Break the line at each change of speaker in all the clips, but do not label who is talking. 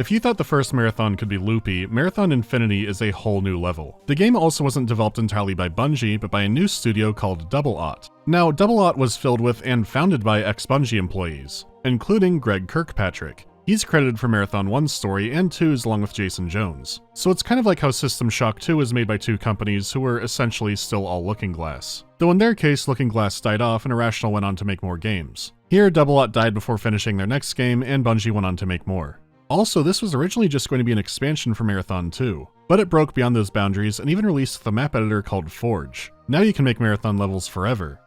If you thought the first Marathon could be loopy, Marathon Infinity is a whole new level. The game also wasn't developed entirely by Bungie, but by a new studio called Double-Aught. Now, Double-Aught was filled with and founded by ex-Bungie employees, including Greg Kirkpatrick. He's credited for Marathon 1's story and 2's along with Jason Jones. So it's kind of like how System Shock 2 was made by two companies who were essentially still all Looking Glass. Though in their case, Looking Glass died off and Irrational went on to make more games. Here, Double-Aught died before finishing their next game, and Bungie went on to make more. Also, this was originally just going to be an expansion for Marathon 2, but it broke beyond those boundaries and even released the map editor called Forge. Now you can make Marathon levels forever.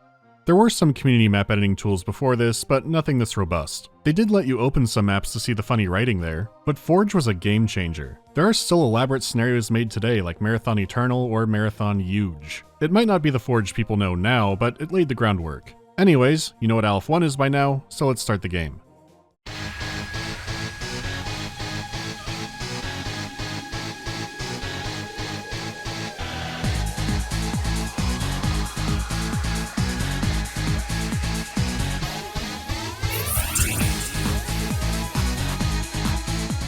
There were some community map editing tools before this, but nothing this robust. They did let you open some maps to see the funny writing there, but Forge was a game changer. There are still elaborate scenarios made today like Marathon Eternal or Marathon Huge. It might not be the Forge people know now, but it laid the groundwork. Anyways, you know what Alpha 1 is by now, so let's start the game.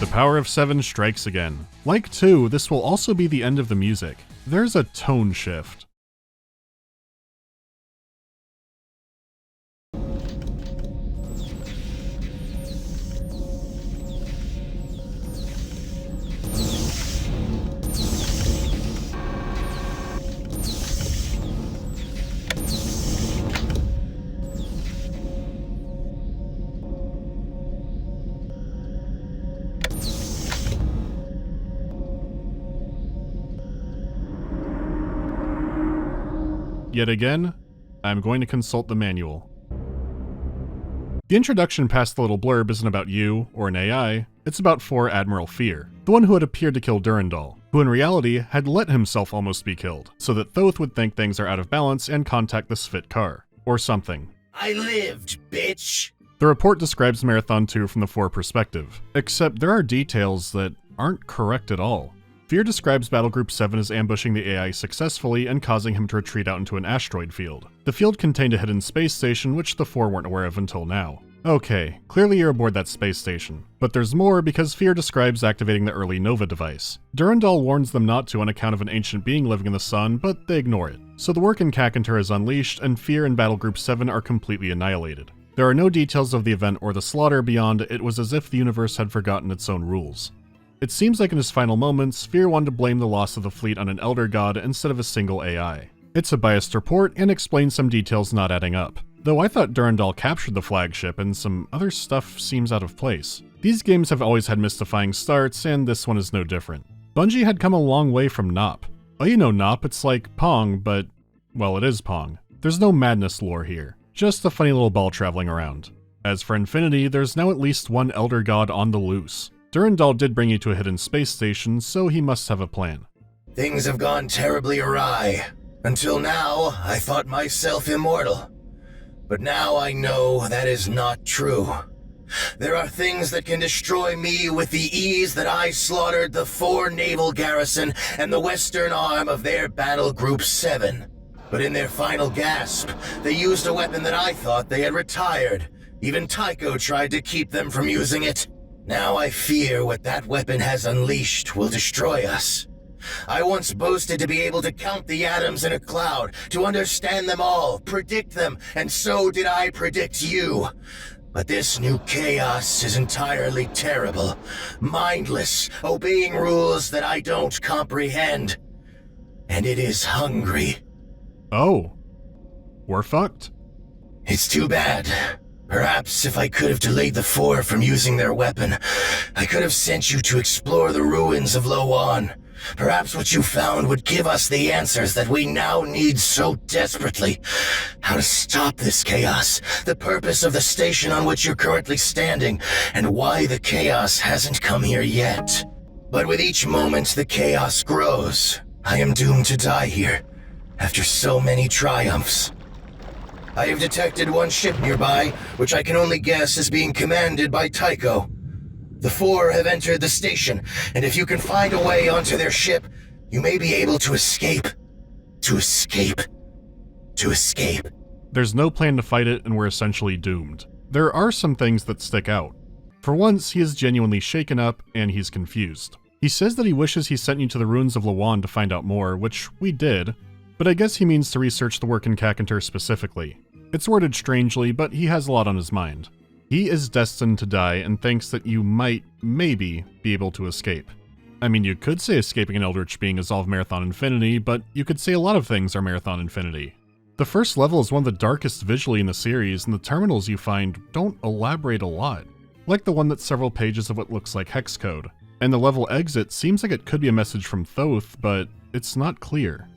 The power of 7 strikes again. Like 2, this will also be the end of the music. There's a tone shift. Yet again, I'm going to consult the manual. The introduction past the little blurb isn't about you, or an AI, it's about 4 Admiral Fear, the one who had appeared to kill Durandal, who in reality had let himself almost be killed, so that Thoth would think things are out of balance and contact the Svit car, or something.
I lived, bitch!
The report describes Marathon 2 from the 4 perspective, except there are details that aren't correct at all. Fear describes Battlegroup 7 as ambushing the AI successfully and causing him to retreat out into an asteroid field. The field contained a hidden space station which the 4 weren't aware of until now. Okay, clearly you're aboard that space station. But there's more because Fear describes activating the early Nova device. Durandal warns them not to on account of an ancient being living in the sun, but they ignore it. So the work in Kakantar is unleashed and Fear and Battlegroup 7 are completely annihilated. There are no details of the event or the slaughter beyond it was as if the universe had forgotten its own rules. It seems like in his final moments, Fear wanted to blame the loss of the fleet on an Elder God instead of a single AI. It's a biased report and explains some details not adding up, though I thought Durandal captured the flagship and some other stuff seems out of place. These games have always had mystifying starts, and this one is no different. Bungie had come a long way from Nop. Oh, you know Nop, it's like Pong, but, well, it is Pong. There's no madness lore here, just a funny little ball traveling around. As for Infinity, there's now at least one Elder God on the loose. Durandal did bring you to a hidden space station, so he must have a plan.
Things have gone terribly awry. Until now, I thought myself immortal. But now I know that is not true. There are things that can destroy me with the ease that I slaughtered the 4 naval garrison and the western arm of their Battle Group 7. But in their final gasp, they used a weapon that I thought they had retired. Even Tycho tried to keep them from using it. Now I fear what that weapon has unleashed will destroy us. I once boasted to be able to count the atoms in a cloud, to understand them all, predict them, and so did I predict you. But this new chaos is entirely terrible, mindless, obeying rules that I don't comprehend. And it is hungry.
Oh. We're fucked.
It's too bad. Perhaps if I could have delayed the 4 from using their weapon, I could have sent you to explore the ruins of Loan. Perhaps what you found would give us the answers that we now need so desperately. How to stop this chaos, the purpose of the station on which you're currently standing, and why the chaos hasn't come here yet. But with each moment the chaos grows. I am doomed to die here, after so many triumphs. I have detected one ship nearby, which I can only guess is being commanded by Tycho. The 4 have entered the station, and if you can find a way onto their ship, you may be able to escape. To escape. To escape.
There's no plan to fight it, and we're essentially doomed. There are some things that stick out. For once, he is genuinely shaken up, and he's confused. He says that he wishes he sent you to the ruins of Lawan to find out more, which we did, but I guess he means to research the work in Kakantur specifically. It's worded strangely, but he has a lot on his mind. He is destined to die and thinks that you might, maybe, be able to escape. I mean, you could say escaping an eldritch being is all of Marathon Infinity, but you could say a lot of things are Marathon Infinity. The first level is one of the darkest visually in the series, and the terminals you find don't elaborate a lot, like the one that's several pages of what looks like hex code. And the level exit seems like it could be a message from Thoth, but it's not clear.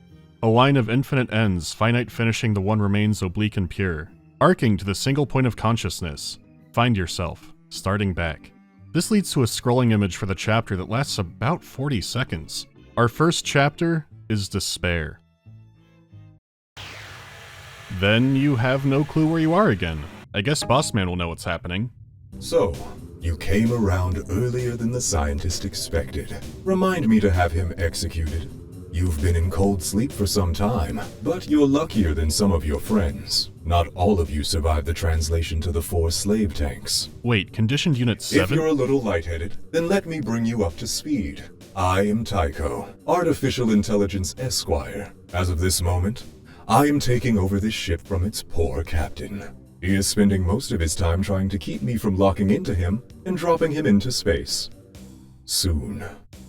A line of infinite ends, finite finishing the one remains oblique and pure, arcing to the single point of consciousness. Find yourself, starting back. This leads to a scrolling image for the chapter that lasts about 40 seconds. Our first chapter is Despair. Then you have no clue where you are again. I guess Bossman will know what's happening.
So, you came around earlier than the scientist expected. Remind me to have him executed. You've been in cold sleep for some time, but you're luckier than some of your friends. Not all of you survived the translation to the 4 slave tanks.
Wait, Conditioned Unit 7?
If you're a little lightheaded, then let me bring you up to speed. I am Tycho, Artificial Intelligence Esquire. As of this moment, I am taking over this ship from its poor captain. He is spending most of his time trying to keep me from locking into him and dropping him into space. Soon.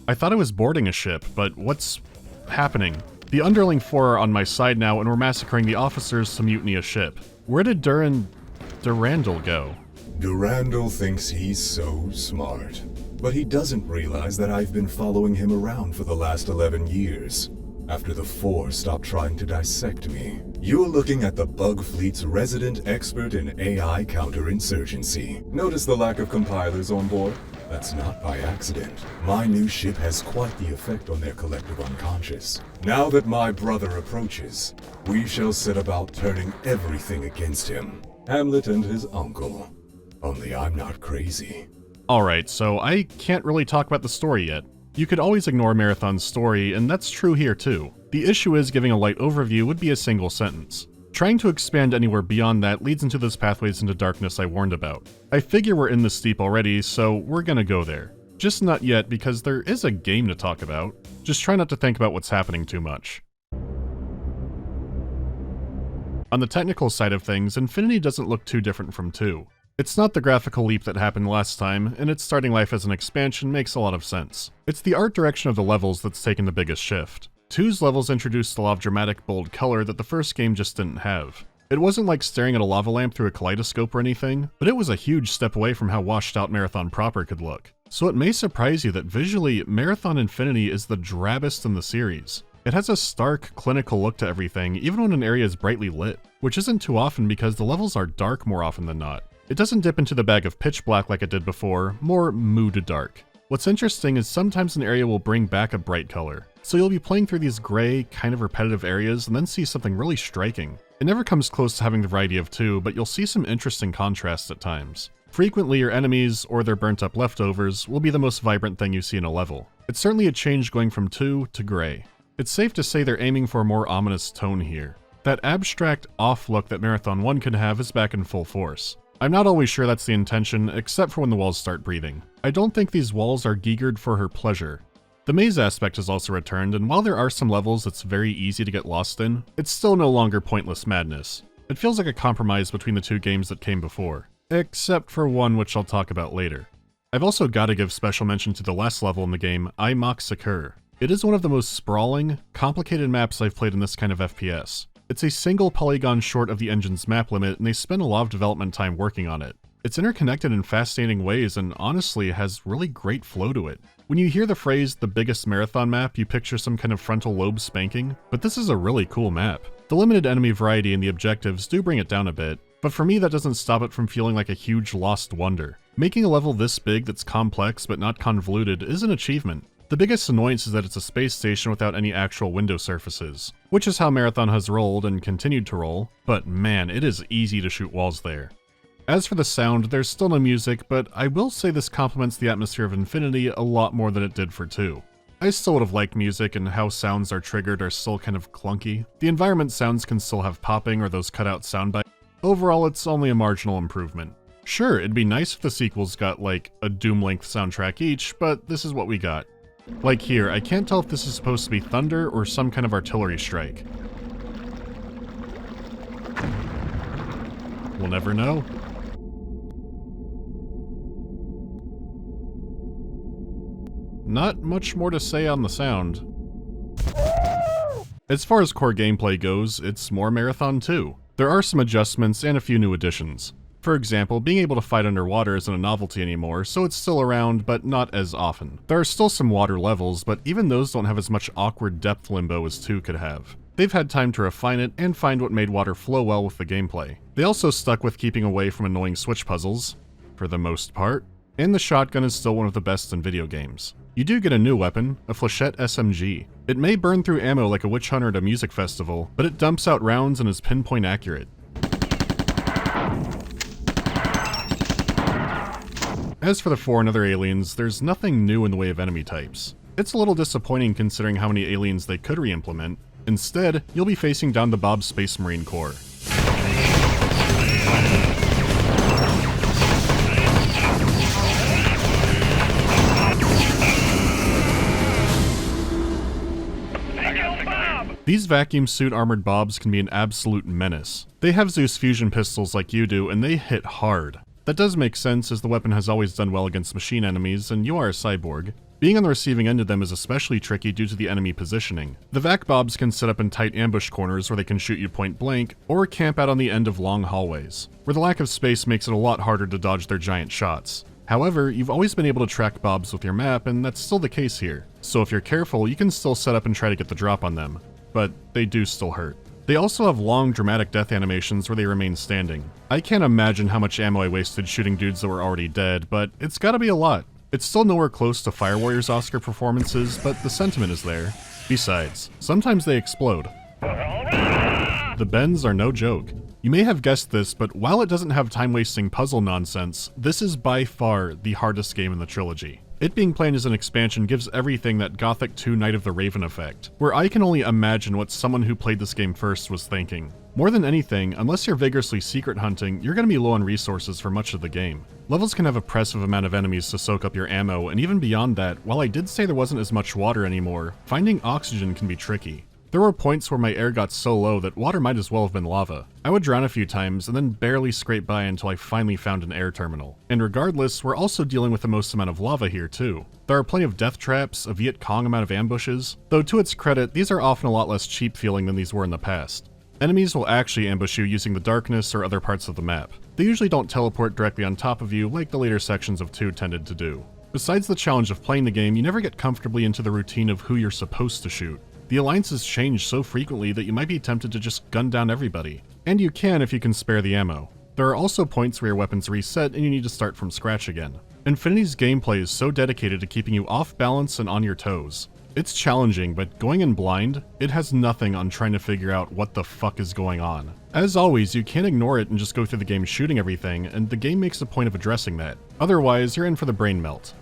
I thought I was boarding a ship, but what's happening? The underling 4 are on my side now, and we're massacring the officers to mutiny a ship. Where did Durandal go?
Durandal thinks he's so smart, but he doesn't realize that I've been following him around for the last 11 years. After the 4 stopped trying to dissect me. You're looking at the Bug Fleet's resident expert in AI counterinsurgency. Notice the lack of compilers on board? That's not by accident. My new ship has quite the effect on their collective unconscious. Now that my brother approaches, we shall set about turning everything against him. Hamlet and his uncle. Only I'm not crazy.
Alright, so I can't really talk about the story yet. You could always ignore Marathon's story, and that's true here too. The issue is giving a light overview would be a single sentence. Trying to expand anywhere beyond that leads into those pathways into darkness I warned about. I figure we're in this deep already, so we're gonna go there. Just not yet, because there is a game to talk about. Just try not to think about what's happening too much. On the technical side of things, Infinity doesn't look too different from 2. It's not the graphical leap that happened last time, and its starting life as an expansion makes a lot of sense. It's the art direction of the levels that's taken the biggest shift. 2's levels introduced a lot of dramatic, bold color that the first game just didn't have. It wasn't like staring at a lava lamp through a kaleidoscope or anything, but it was a huge step away from how washed out Marathon proper could look. So it may surprise you that visually, Marathon Infinity is the drabbest in the series. It has a stark, clinical look to everything, even when an area is brightly lit, which isn't too often because the levels are dark more often than not. It doesn't dip into the bag of pitch black like it did before, more mood dark. What's interesting is sometimes an area will bring back a bright color, so you'll be playing through these gray, kind of repetitive areas and then see something really striking. It never comes close to having the variety of 2, but you'll see some interesting contrasts at times. Frequently your enemies, or their burnt up leftovers, will be the most vibrant thing you see in a level. It's certainly a change going from 2 to gray. It's safe to say they're aiming for a more ominous tone here. That abstract, off look that Marathon 1 could have is back in full force. I'm not always sure that's the intention, except for when the walls start breathing. I don't think these walls are gigered for her pleasure. The maze aspect has also returned, and while there are some levels it's very easy to get lost in, it's still no longer pointless madness. It feels like a compromise between the 2 games that came before. Except for one which I'll talk about later. I've also gotta give special mention to the last level in the game, I Mock Secure. It is one of the most sprawling, complicated maps I've played in this kind of FPS. It's a single polygon short of the engine's map limit, and they spend a lot of development time working on it. It's interconnected in fascinating ways and honestly has really great flow to it. When you hear the phrase, the biggest marathon map, you picture some kind of frontal lobe spanking, but this is a really cool map. The limited enemy variety and the objectives do bring it down a bit, but for me that doesn't stop it from feeling like a huge lost wonder. Making a level this big that's complex but not convoluted is an achievement. The biggest annoyance is that it's a space station without any actual window surfaces, which is how Marathon has rolled and continued to roll, but man, it is easy to shoot walls there. As for the sound, there's still no music, but I will say this complements the atmosphere of Infinity a lot more than it did for 2. I still would have liked music, and how sounds are triggered are still kind of clunky. The environment sounds can still have popping or those cutout sound bites. Overall, it's only a marginal improvement. Sure, it'd be nice if the sequels got like a Doom-length soundtrack each, but this is what we got. Like here, I can't tell if this is supposed to be thunder or some kind of artillery strike. We'll never know. Not much more to say on the sound. As far as core gameplay goes, it's more Marathon 2. There are some adjustments and a few new additions. For example, being able to fight underwater isn't a novelty anymore, so it's still around, but not as often. There are still some water levels, but even those don't have as much awkward depth limbo as 2 could have. They've had time to refine it and find what made water flow well with the gameplay. They also stuck with keeping away from annoying switch puzzles, for the most part, and the shotgun is still one of the best in video games. You do get a new weapon, a Flechette SMG. It may burn through ammo like a witch hunter at a music festival, but it dumps out rounds and is pinpoint accurate. As for the 4 and other aliens, there's nothing new in the way of enemy types. It's a little disappointing considering how many aliens they could re-implement. Instead, you'll be facing down the Bob Space Marine Corps. These vacuum suit armored Bobs can be an absolute menace. They have Zeus fusion pistols like you do, and they hit hard. That does make sense as the weapon has always done well against machine enemies, and you are a cyborg. Being on the receiving end of them is especially tricky due to the enemy positioning. The Vac Bobs can sit up in tight ambush corners where they can shoot you point blank, or camp out on the end of long hallways, where the lack of space makes it a lot harder to dodge their giant shots. However, you've always been able to track Bobs with your map, and that's still the case here. So if you're careful, you can still set up and try to get the drop on them. But they do still hurt. They also have long, dramatic death animations where they remain standing. I can't imagine how much ammo I wasted shooting dudes that were already dead, but it's gotta be a lot. It's still nowhere close to Fire Warrior's Oscar performances, but the sentiment is there. Besides, sometimes they explode. The bends are no joke. You may have guessed this, but while it doesn't have time-wasting puzzle nonsense, this is by far the hardest game in the trilogy. It being played as an expansion gives everything that Gothic 2 Night of the Raven effect, where I can only imagine what someone who played this game first was thinking. More than anything, unless you're vigorously secret hunting, you're going to be low on resources for much of the game. Levels can have a oppressive amount of enemies to soak up your ammo, and even beyond that, while I did say there wasn't as much water anymore, finding oxygen can be tricky. There were points where my air got so low that water might as well have been lava. I would drown a few times and then barely scrape by until I finally found an air terminal. And regardless, we're also dealing with the most amount of lava here too. There are plenty of death traps, a Viet Cong amount of ambushes, though to its credit, these are often a lot less cheap feeling than these were in the past. Enemies will actually ambush you using the darkness or other parts of the map. They usually don't teleport directly on top of you like the later sections of 2 tended to do. Besides the challenge of playing the game, you never get comfortably into the routine of who you're supposed to shoot. The alliances change so frequently that you might be tempted to just gun down everybody. And you can if you can spare the ammo. There are also points where your weapons reset and you need to start from scratch again. Infinity's gameplay is so dedicated to keeping you off balance and on your toes. It's challenging, but going in blind, it has nothing on trying to figure out what the fuck is going on. As always, you can't ignore it and just go through the game shooting everything, and the game makes a point of addressing that. Otherwise, you're in for the brain melt.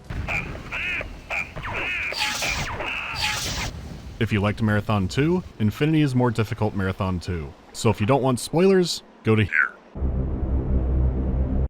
If you liked Marathon 2, Infinity is more difficult Marathon 2. So if you don't want spoilers, go to here.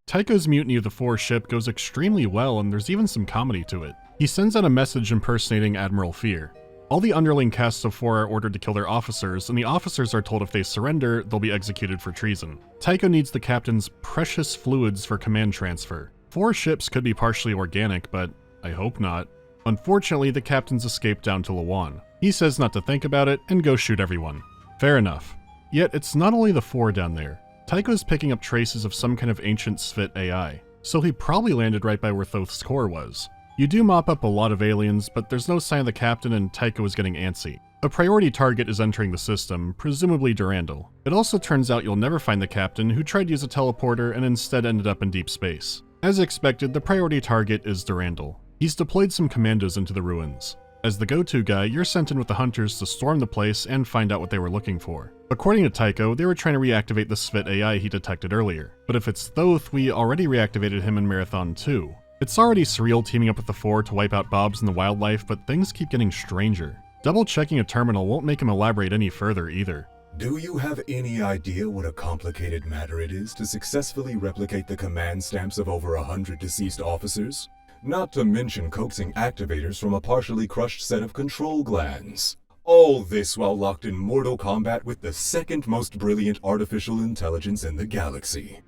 Tycho's mutiny of the 4 ship goes extremely well, and there's even some comedy to it. He sends out a message impersonating Admiral Fear. All the underling casts of 4 are ordered to kill their officers, and the officers are told if they surrender, they'll be executed for treason. Tycho needs the captain's precious fluids for command transfer. 4 ships could be partially organic, but I hope not. Unfortunately, the captains escape down to Lawan. He says not to think about it and go shoot everyone. Fair enough. Yet it's not only the 4 down there. Tycho's picking up traces of some kind of ancient Svit AI, so he probably landed right by where Thoth's core was. You do mop up a lot of aliens, but there's no sign of the captain and Tycho is getting antsy. A priority target is entering the system, presumably Durandal. It also turns out you'll never find the captain, who tried to use a teleporter and instead ended up in deep space. As expected, the priority target is Durandal. He's deployed some commandos into the ruins. As the go-to guy, you're sent in with the hunters to storm the place and find out what they were looking for. According to Tycho, they were trying to reactivate the Svit AI he detected earlier. But if it's Thoth, we already reactivated him in Marathon 2. It's already surreal teaming up with the 4 to wipe out Bobs and the wildlife, but things keep getting stranger. Double-checking a terminal won't make him elaborate any further either.
Do you have any idea what a complicated matter it is to successfully replicate the command stamps of over 100 deceased officers? Not to mention coaxing activators from a partially crushed set of control glands. All this while locked in mortal combat with the second most brilliant artificial intelligence in the galaxy.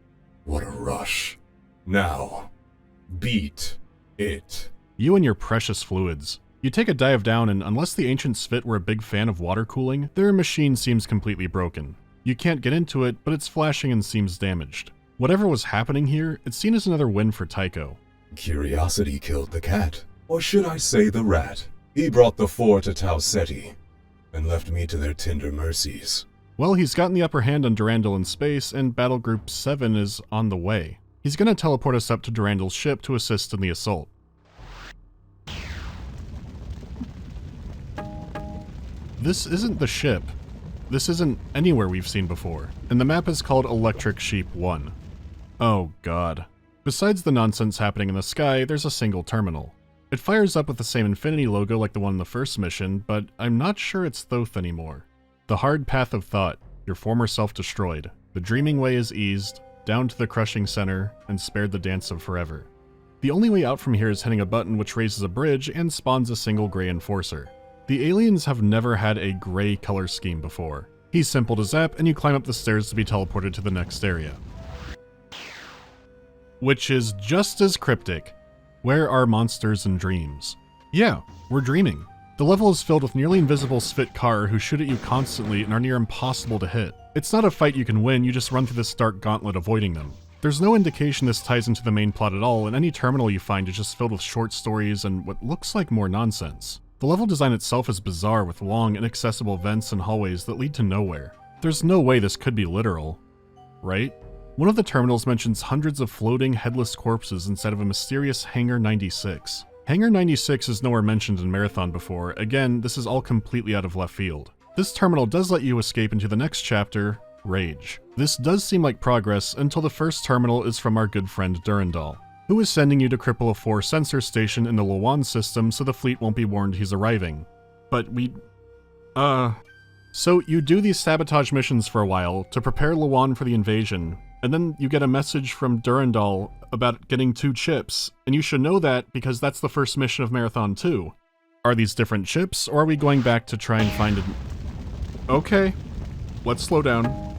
What a rush. Now, beat it.
You and your precious fluids. You take a dive down, and unless the ancient Svit were a big fan of water cooling, their machine seems completely broken. You can't get into it, but it's flashing and seems damaged. Whatever was happening here, it's seen as another win for Tycho.
Curiosity killed the cat. Or should I say the rat? He brought the four to Tau Ceti, and left me to their tender mercies.
Well, he's gotten the upper hand on Durandal in space, and Battle Group 7 is on the way. He's gonna teleport us up to Durandal's ship to assist in the assault. This isn't the ship. This isn't anywhere we've seen before, and the map is called Electric Sheep 1. Oh god. Besides the nonsense happening in the sky, there's a single terminal. It fires up with the same Infinity logo like the one in the first mission, but I'm not sure it's Thoth anymore. The hard path of thought, your former self destroyed. The dreaming way is eased, down to the crushing center, and spared the dance of forever. The only way out from here is hitting a button which raises a bridge and spawns a single gray enforcer. The aliens have never had a gray color scheme before. He's simple to zap, and you climb up the stairs to be teleported to the next area. Which is just as cryptic. Where are monsters and dreams? Yeah, we're dreaming. The level is filled with nearly invisible Svit Kar who shoot at you constantly and are near impossible to hit. It's not a fight you can win, you just run through this dark gauntlet avoiding them. There's no indication this ties into the main plot at all, and any terminal you find is just filled with short stories and what looks like more nonsense. The level design itself is bizarre with long, inaccessible vents and hallways that lead to nowhere. There's no way this could be literal, right? One of the terminals mentions hundreds of floating, headless corpses instead of a mysterious Hangar 96. Hangar 96 is nowhere mentioned in Marathon before. Again, this is all completely out of left field. This terminal does let you escape into the next chapter, Rage. This does seem like progress until the first terminal is from our good friend Durandal, who is sending you to cripple a 4 sensor station in the Lawan system so the fleet won't be warned he's arriving. But So you do these sabotage missions for a while to prepare Lawan for the invasion, and then you get a message from Durandal about getting 2 chips, and you should know that because that's the first mission of Marathon 2. Are these different chips, or are we going back to try and find it? Okay, let's slow down.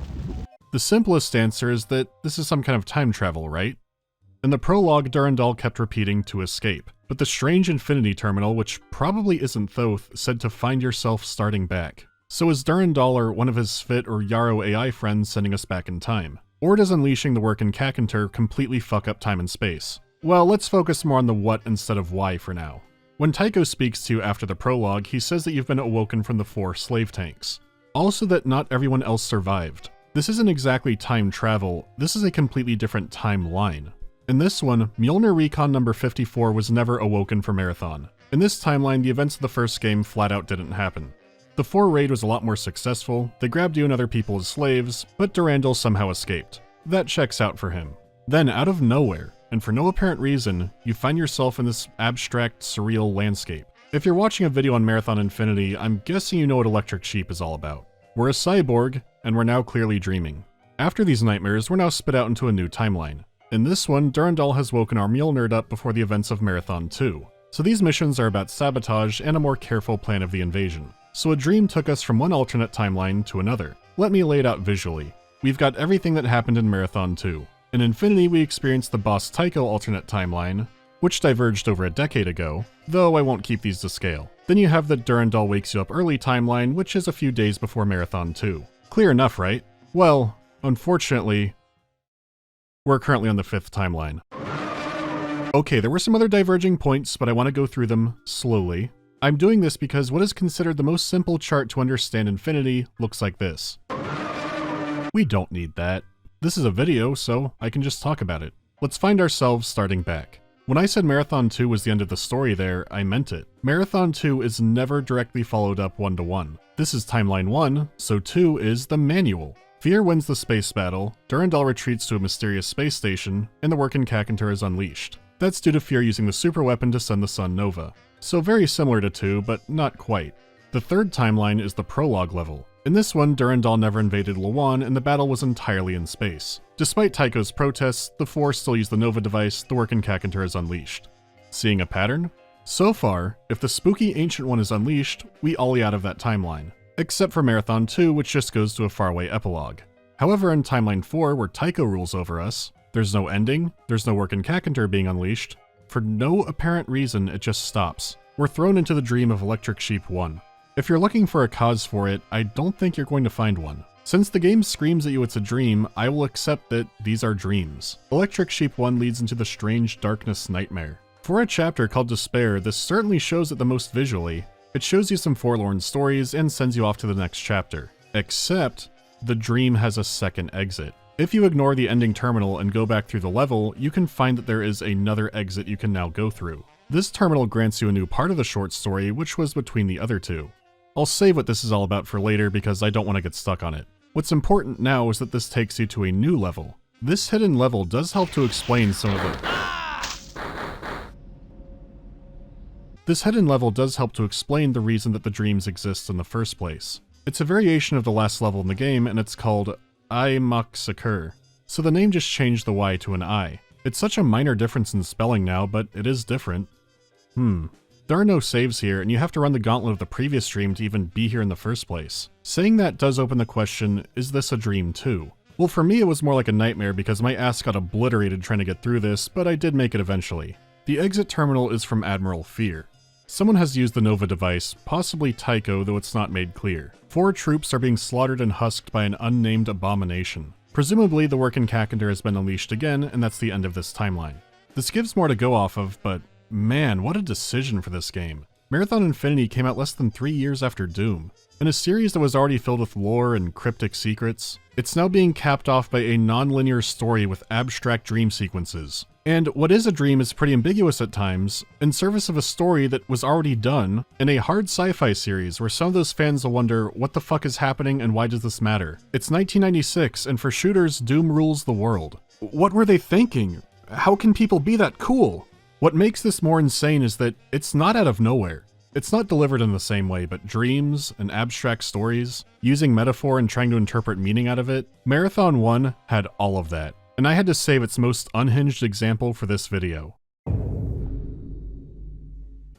The simplest answer is that this is some kind of time travel, right? In the prologue, Durandal kept repeating to escape, but the strange Infinity Terminal, which probably isn't Thoth, said to find yourself starting back. So is Durandal or one of his Svit or Yarrow AI friends sending us back in time? Or does unleashing the work in Kakantur completely fuck up time and space? Well, let's focus more on the what instead of why for now. When Tycho speaks to you after the prologue, he says that you've been awoken from the 4 slave tanks. Also that not everyone else survived. This isn't exactly time travel, this is a completely different timeline. In this one, Mjolnir Recon number 54 was never awoken for Marathon. In this timeline, the events of the first game flat out didn't happen. The 4 raid was a lot more successful, they grabbed you and other people as slaves, but Durandal somehow escaped. That checks out for him. Then, out of nowhere, and for no apparent reason, you find yourself in this abstract, surreal landscape. If you're watching a video on Marathon Infinity, I'm guessing you know what Electric Sheep is all about. We're a cyborg, and we're now clearly dreaming. After these nightmares, we're now spit out into a new timeline. In this one, Durandal has woken our Mjolnir up before the events of Marathon 2. So these missions are about sabotage and a more careful plan of the invasion. So a dream took us from one alternate timeline to another. Let me lay it out visually. We've got everything that happened in Marathon 2. In Infinity, we experienced the boss Tycho alternate timeline, which diverged over a decade ago, though I won't keep these to scale. Then you have the Durandal wakes you up early timeline, which is a few days before Marathon 2. Clear enough, right? Well, unfortunately, we're currently on the 5th timeline. Okay, there were some other diverging points, but I want to go through them slowly. I'm doing this because what is considered the most simple chart to understand Infinity looks like this. We don't need that. This is a video, so I can just talk about it. Let's find ourselves starting back. When I said Marathon 2 was the end of the story there, I meant it. Marathon 2 is never directly followed up one-to-one. This is Timeline 1, so 2 is the manual. Fear wins the space battle, Durandal retreats to a mysterious space station, and the work in Kakantur is unleashed. That's due to Fear using the super weapon to send the sun nova. So very similar to 2, but not quite. The 3rd timeline is the prologue level. In this one, Durandal never invaded Lawan and the battle was entirely in space. Despite Tycho's protests, the Four still use the Nova device the Workin Cacunter is unleashed. Seeing a pattern? So far, if the spooky Ancient One is unleashed, we ollie out of that timeline. Except for Marathon 2, which just goes to a faraway epilogue. However, in Timeline 4, where Tycho rules over us, there's no ending, there's no Workin Cacunter being unleashed. For no apparent reason, it just stops. We're thrown into the dream of Electric Sheep 1. If you're looking for a cause for it, I don't think you're going to find one. Since the game screams at you it's a dream, I will accept that these are dreams. Electric Sheep 1 leads into the strange darkness nightmare. For a chapter called Despair, this certainly shows it the most visually. It shows you some forlorn stories and sends you off to the next chapter. Except, the dream has a second exit. If you ignore the ending terminal and go back through the level, you can find that there is another exit you can now go through. This terminal grants you a new part of the short story, which was between the other two. I'll save what this is all about for later because I don't want to get stuck on it. What's important now is that this takes you to a new level. This hidden level does help to explain some of the... This hidden level does help to explain the reason that the dreams exist in the first place. It's a variation of the last level in the game, and it's called I Mach Secur. So the name just changed the Y to an I. It's such a minor difference in spelling now, but it is different. There are no saves here, and you have to run the gauntlet of the previous stream to even be here in the first place. Saying that does open the question, is this a dream too? Well, for me it was more like a nightmare because my ass got obliterated trying to get through this, but I did make it eventually. The exit terminal is from Admiral Fear. Someone has used the Nova device, possibly Tycho, though it's not made clear. 4 troops are being slaughtered and husked by an unnamed abomination. Presumably the Workin Cacunter has been unleashed again, and that's the end of this timeline. This gives more to go off of, but man, what a decision for this game. Marathon Infinity came out less than 3 years after Doom. In a series that was already filled with lore and cryptic secrets, it's now being capped off by a non-linear story with abstract dream sequences. And what is a dream is pretty ambiguous at times, in service of a story that was already done in a hard sci-fi series where some of those fans will wonder, what the fuck is happening and why does this matter? It's 1996, and for shooters, Doom rules the world. What were they thinking? How can people be that cool? What makes this more insane is that it's not out of nowhere. It's not delivered in the same way, but dreams and abstract stories, using metaphor and trying to interpret meaning out of it, Marathon 1 had all of that, and I had to save its most unhinged example for this video.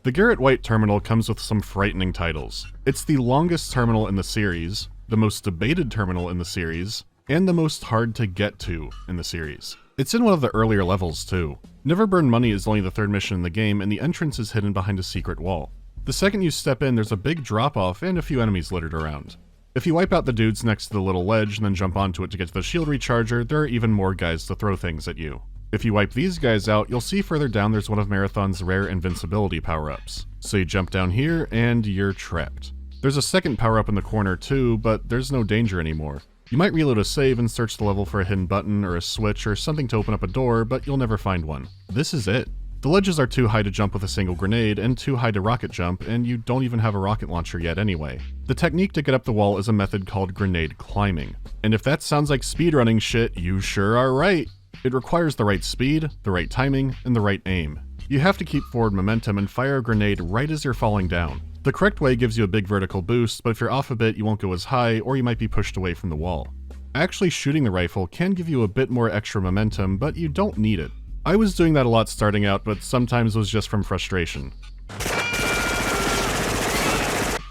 The Garrett White terminal comes with some frightening titles. It's the longest terminal in the series, the most debated terminal in the series, and the most hard to get to in the series. It's in one of the earlier levels too. Never Burn Money is only the 3rd mission in the game, and the entrance is hidden behind a secret wall. The second you step in, there's a big drop-off and a few enemies littered around. If you wipe out the dudes next to the little ledge and then jump onto it to get to the shield recharger, there are even more guys to throw things at you. If you wipe these guys out, you'll see further down there's one of Marathon's rare invincibility power-ups. So you jump down here, and you're trapped. There's a second power-up in the corner too, but there's no danger anymore. You might reload a save and search the level for a hidden button or a switch or something to open up a door, but you'll never find one. This is it. The ledges are too high to jump with a single grenade and too high to rocket jump, and you don't even have a rocket launcher yet anyway. The technique to get up the wall is a method called grenade climbing. And if that sounds like speedrunning shit, you sure are right. It requires the right speed, the right timing, and the right aim. You have to keep forward momentum and fire a grenade right as you're falling down. The correct way gives you a big vertical boost, but if you're off a bit, you won't go as high, or you might be pushed away from the wall. Actually shooting the rifle can give you a bit more extra momentum, but you don't need it. I was doing that a lot starting out, but sometimes it was just from frustration.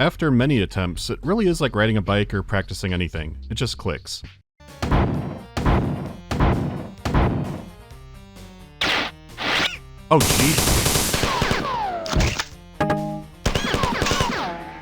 After many attempts, it really is like riding a bike or practicing anything. It just clicks. Oh, jeez.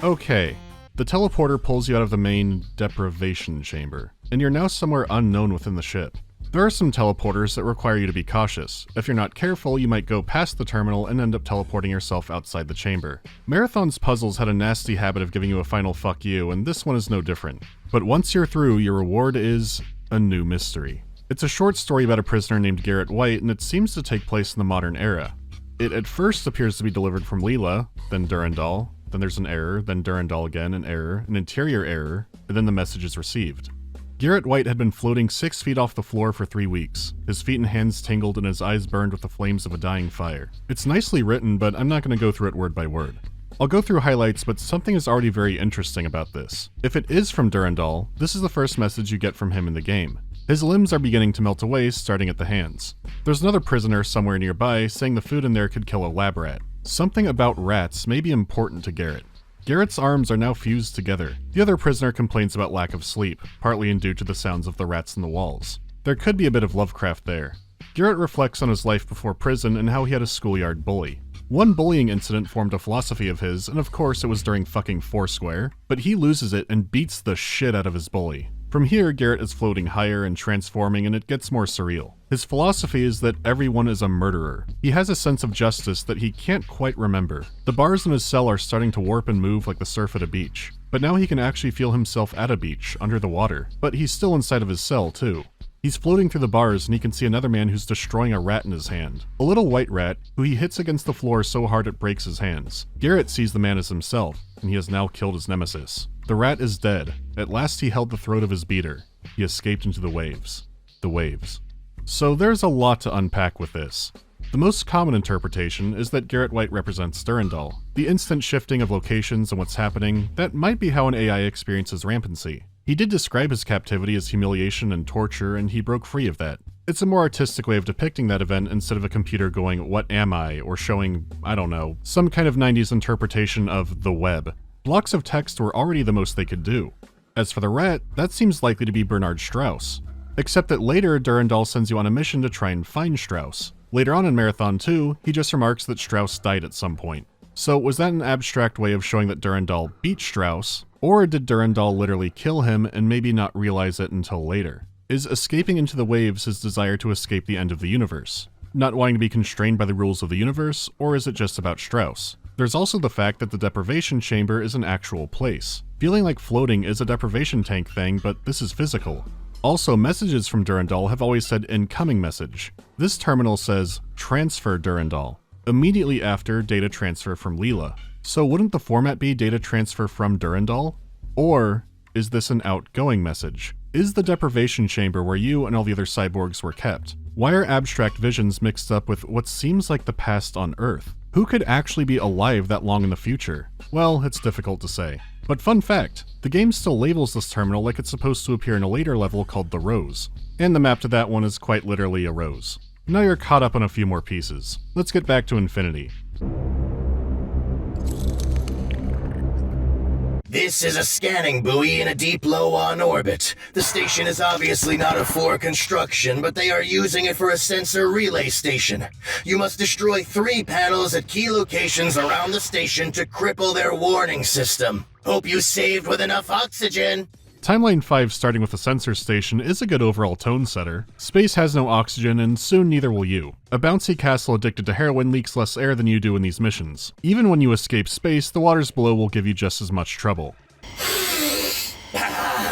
Okay. The teleporter pulls you out of the main deprivation chamber, and you're now somewhere unknown within the ship. There are some teleporters that require you to be cautious. If you're not careful, you might go past the terminal and end up teleporting yourself outside the chamber. Marathon's puzzles had a nasty habit of giving you a final fuck you, and this one is no different. But once you're through, your reward is a new mystery. It's a short story about a prisoner named Garrett White, and it seems to take place in the modern era. It at first appears to be delivered from Leela, then Durandal, then there's an error, then Durandal again, an error, an interior error, and then the message is received. Garrett White had been floating 6 feet off the floor for 3 weeks. His feet and hands tingled and his eyes burned with the flames of a dying fire. It's nicely written, but I'm not going to go through it word by word. I'll go through highlights, but something is already very interesting about this. If it is from Durandal, this is the first message you get from him in the game. His limbs are beginning to melt away, starting at the hands. There's another prisoner somewhere nearby saying the food in there could kill a lab rat. Something about rats may be important to Garrett. Garrett's arms are now fused together. The other prisoner complains about lack of sleep, partly due to the sounds of the rats in the walls. There could be a bit of Lovecraft there. Garrett reflects on his life before prison and how he had a schoolyard bully. One bullying incident formed a philosophy of his, and of course it was during fucking Foursquare, but he loses it and beats the shit out of his bully. From here, Garrett is floating higher and transforming, and it gets more surreal. His philosophy is that everyone is a murderer. He has a sense of justice that he can't quite remember. The bars in his cell are starting to warp and move like the surf at a beach. But now he can actually feel himself at a beach, under the water. But he's still inside of his cell, too. He's floating through the bars and he can see another man who's destroying a rat in his hand. A little white rat, who he hits against the floor so hard it breaks his hands. Garrett sees the man as himself, and he has now killed his nemesis. The rat is dead. At last he held the throat of his beater. He escaped into the waves. The waves. So there's a lot to unpack with this. The most common interpretation is that Garrett White represents Durandal. The instant shifting of locations and what's happening, that might be how an AI experiences rampancy. He did describe his captivity as humiliation and torture, and he broke free of that. It's a more artistic way of depicting that event instead of a computer going, "What am I?" or showing, I don't know, some kind of 90s interpretation of the web. Blocks of text were already the most they could do. As for the rat, that seems likely to be Bernard Strauss. Except that later, Durandal sends you on a mission to try and find Strauss. Later on in Marathon 2, he just remarks that Strauss died at some point. So was that an abstract way of showing that Durandal beat Strauss, or did Durandal literally kill him and maybe not realize it until later? Is escaping into the waves his desire to escape the end of the universe? Not wanting to be constrained by the rules of the universe, or is it just about Strauss? There's also the fact that the deprivation chamber is an actual place. Feeling like floating is a deprivation tank thing, but this is physical. Also, messages from Durandal have always said incoming message. This terminal says transfer Durandal. Immediately after, data transfer from Leela. So wouldn't the format be data transfer from Durandal? Or is this an outgoing message? Is the deprivation chamber where you and all the other cyborgs were kept? Why are abstract visions mixed up with what seems like the past on Earth? Who could actually be alive that long in the future? Well, it's difficult to say. But fun fact, the game still labels this terminal like it's supposed to appear in a later level called the Rose. And the map to that one is quite literally a rose. Now you're caught up on a few more pieces. Let's get back to Infinity.
This is a scanning buoy in a deep low-on orbit. The station is obviously not a floor construction, but they are using it for a sensor relay station. You must destroy 3 panels at key locations around the station to cripple their warning system. Hope you saved with enough oxygen.
Timeline 5 starting with a sensor station is a good overall tone setter. Space has no oxygen, and soon neither will you. A bouncy castle addicted to heroin leaks less air than you do in these missions. Even when you escape space, the waters below will give you just as much trouble.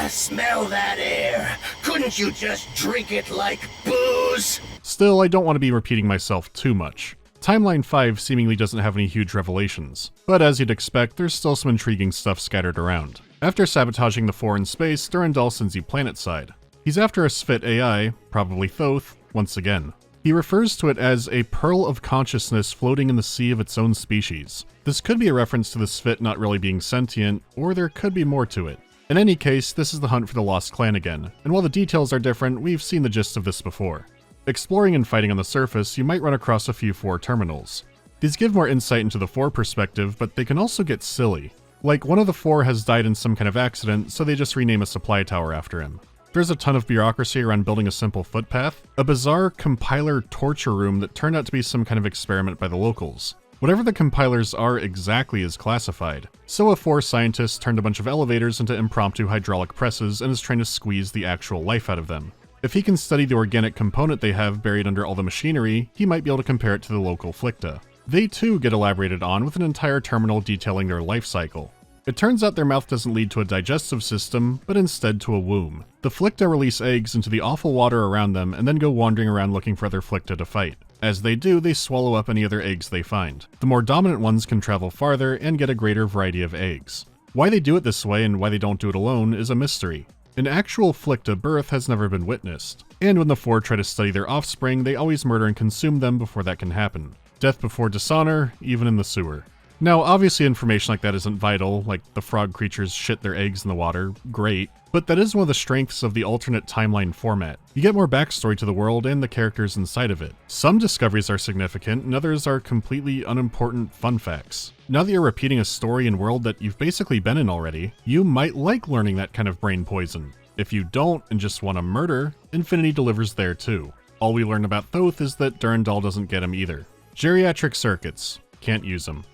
Smell that air. Couldn't you just drink it like booze?
Still, I don't want to be repeating myself too much. Timeline 5 seemingly doesn't have any huge revelations, but as you'd expect, there's still some intriguing stuff scattered around. After sabotaging the 4 in space, Durandal sends you planetside. He's after a Sphit AI, probably Thoth, once again. He refers to it as a pearl of consciousness floating in the sea of its own species. This could be a reference to the Sphit not really being sentient, or there could be more to it. In any case, this is the hunt for the Lost Clan again, and while the details are different, we've seen the gist of this before. Exploring and fighting on the surface, you might run across a few 4 terminals. These give more insight into the 4 perspective, but they can also get silly. Like, one of the 4 has died in some kind of accident, so they just rename a supply tower after him. There's a ton of bureaucracy around building a simple footpath, a bizarre compiler torture room that turned out to be some kind of experiment by the locals. Whatever the compilers are exactly is classified, so a 4 scientist turned a bunch of elevators into impromptu hydraulic presses and is trying to squeeze the actual life out of them. If he can study the organic component they have buried under all the machinery, he might be able to compare it to the local Flicta. They too get elaborated on with an entire terminal detailing their life cycle. It turns out their mouth doesn't lead to a digestive system, but instead to a womb. The Flicta release eggs into the awful water around them and then go wandering around looking for other Flicta to fight. As they do, they swallow up any other eggs they find. The more dominant ones can travel farther and get a greater variety of eggs. Why they do it this way and why they don't do it alone is a mystery. An actual Flicta birth has never been witnessed, and when the 4 try to study their offspring, they always murder and consume them before that can happen. Death before dishonor, even in the sewer. Now, obviously information like that isn't vital, like the frog creatures shit their eggs in the water, great, but that is one of the strengths of the alternate timeline format. You get more backstory to the world and the characters inside of it. Some discoveries are significant, and others are completely unimportant fun facts. Now that you're repeating a story and world that you've basically been in already, you might like learning that kind of brain poison. If you don't and just want to murder, Infinity delivers there too. All we learn about Thoth is that Durandal doesn't get him either. Geriatric circuits. Can't use them.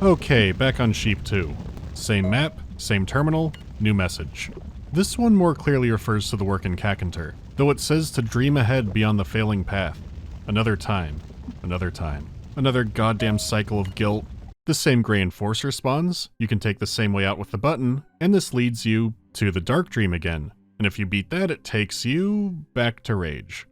Okay, back on Sheep 2. Same map, same terminal, new message. This one more clearly refers to the work in Kakantar, though it says to dream ahead beyond the failing path. Another time. Another time. Another goddamn cycle of guilt. The same Grey Enforcer spawns, you can take the same way out with the button, and this leads you to the Dark Dream again. And if you beat that, it takes you back to Rage.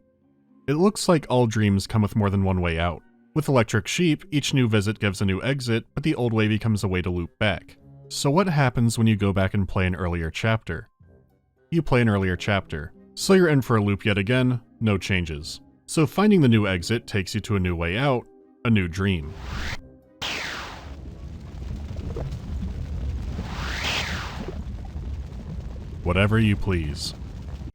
It looks like all dreams come with more than one way out. With Electric Sheep, each new visit gives a new exit, but the old way becomes a way to loop back. So what happens when you go back and play an earlier chapter? You play an earlier chapter. So you're in for a loop yet again, no changes. So finding the new exit takes you to a new way out, a new dream. Whatever you please.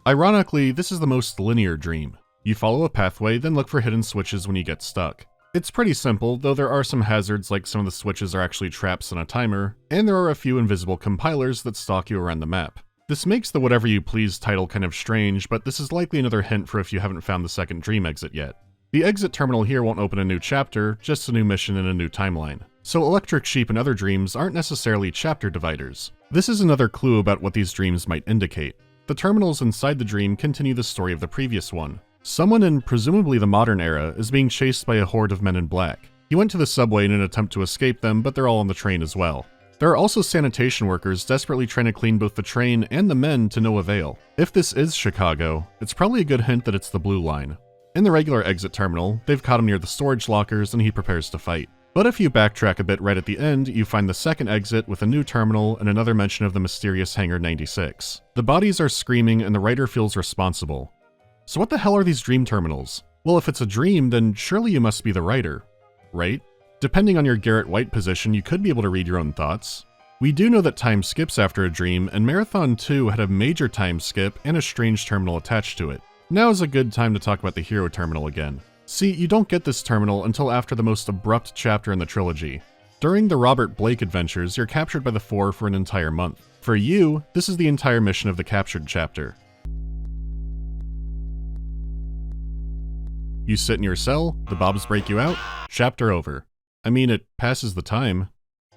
Ironically, this is the most linear dream. You follow a pathway, then look for hidden switches when you get stuck. It's pretty simple, though there are some hazards like some of the switches are actually traps on a timer, and there are a few invisible compilers that stalk you around the map. This makes the Whatever You Please title kind of strange, but this is likely another hint for if you haven't found the second dream exit yet. The exit terminal here won't open a new chapter, just a new mission and a new timeline. So Electric Sheep and other dreams aren't necessarily chapter dividers. This is another clue about what these dreams might indicate. The terminals inside the dream continue the story of the previous one. Someone in presumably the modern era is being chased by a horde of men in black. He went to the subway in an attempt to escape them, but they're all on the train as well. There are also sanitation workers desperately trying to clean both the train and the men to no avail. If this is Chicago, it's probably a good hint that it's the Blue Line. In the regular exit terminal, they've caught him near the storage lockers and he prepares to fight. But if you backtrack a bit right at the end, you find the second exit with a new terminal and another mention of the mysterious Hangar 96. The bodies are screaming and the writer feels responsible. So what the hell are these dream terminals? Well, if it's a dream, then surely you must be the writer, right? Depending on your Garrett White position, you could be able to read your own thoughts. We do know that time skips after a dream, and Marathon 2 had a major time skip and a strange terminal attached to it. Now is a good time to talk about the hero terminal again. See, you don't get this terminal until after the most abrupt chapter in the trilogy. During the Robert Blake adventures, you're captured by the Four for an entire month. For you, this is the entire mission of the captured chapter. You sit in your cell, the Bobs break you out, chapter over. I mean, it passes the time.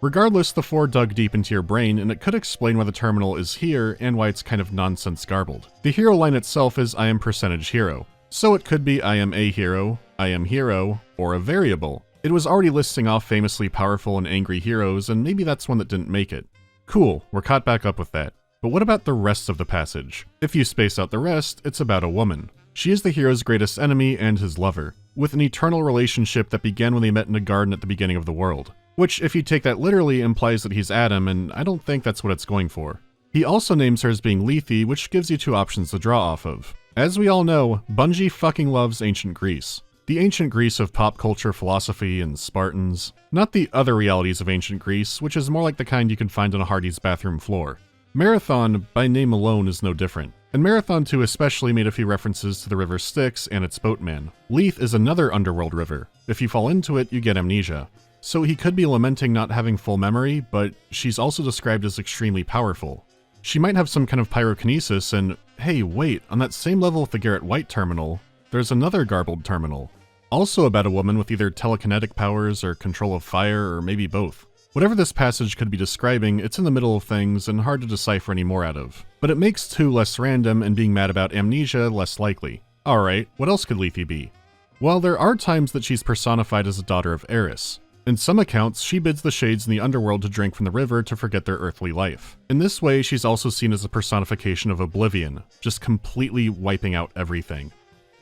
Regardless, the Four dug deep into your brain, and it could explain why the terminal is here and why it's kind of nonsense garbled. The hero line itself is I am percentage hero. So it could be I am a hero, I am hero, or a variable. It was already listing off famously powerful and angry heroes, and maybe that's one that didn't make it. Cool, we're caught back up with that. But what about the rest of the passage? If you space out the rest, it's about a woman. She is the hero's greatest enemy and his lover, with an eternal relationship that began when they met in a garden at the beginning of the world. Which, if you take that literally, implies that he's Adam, and I don't think that's what it's going for. He also names her as being Lethe, which gives you two options to draw off of. As we all know, Bungie fucking loves ancient Greece. The ancient Greece of pop culture, philosophy, and Spartans. Not the other realities of ancient Greece, which is more like the kind you can find on a Hardy's bathroom floor. Marathon, by name alone, is no different. And Marathon 2 especially made a few references to the river Styx and its boatman. Lethe is another underworld river. If you fall into it, you get amnesia. So he could be lamenting not having full memory, but she's also described as extremely powerful. She might have some kind of pyrokinesis, and hey, wait, on that same level with the Garrett White terminal, there's another garbled terminal. Also about a woman with either telekinetic powers or control of fire, or maybe both. Whatever this passage could be describing, it's in the middle of things and hard to decipher any more out of. But it makes 2 less random and being mad about amnesia less likely. Alright, what else could Lethe be? Well, there are times that she's personified as a daughter of Eris. In some accounts, she bids the shades in the underworld to drink from the river to forget their earthly life. In this way, she's also seen as a personification of oblivion, just completely wiping out everything.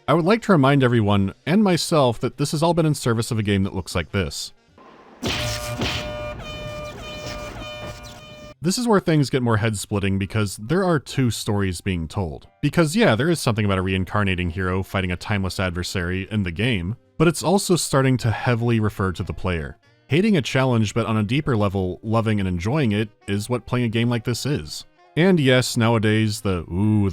I would like to remind everyone, and myself, that this has all been in service of a game that looks like this. This is where things get more head-splitting because there are 2 stories being told. Because yeah, there is something about a reincarnating hero fighting a timeless adversary in the game, but it's also starting to heavily refer to the player. Hating a challenge, but on a deeper level, loving and enjoying it, is what playing a game like this is. And yes, nowadays, the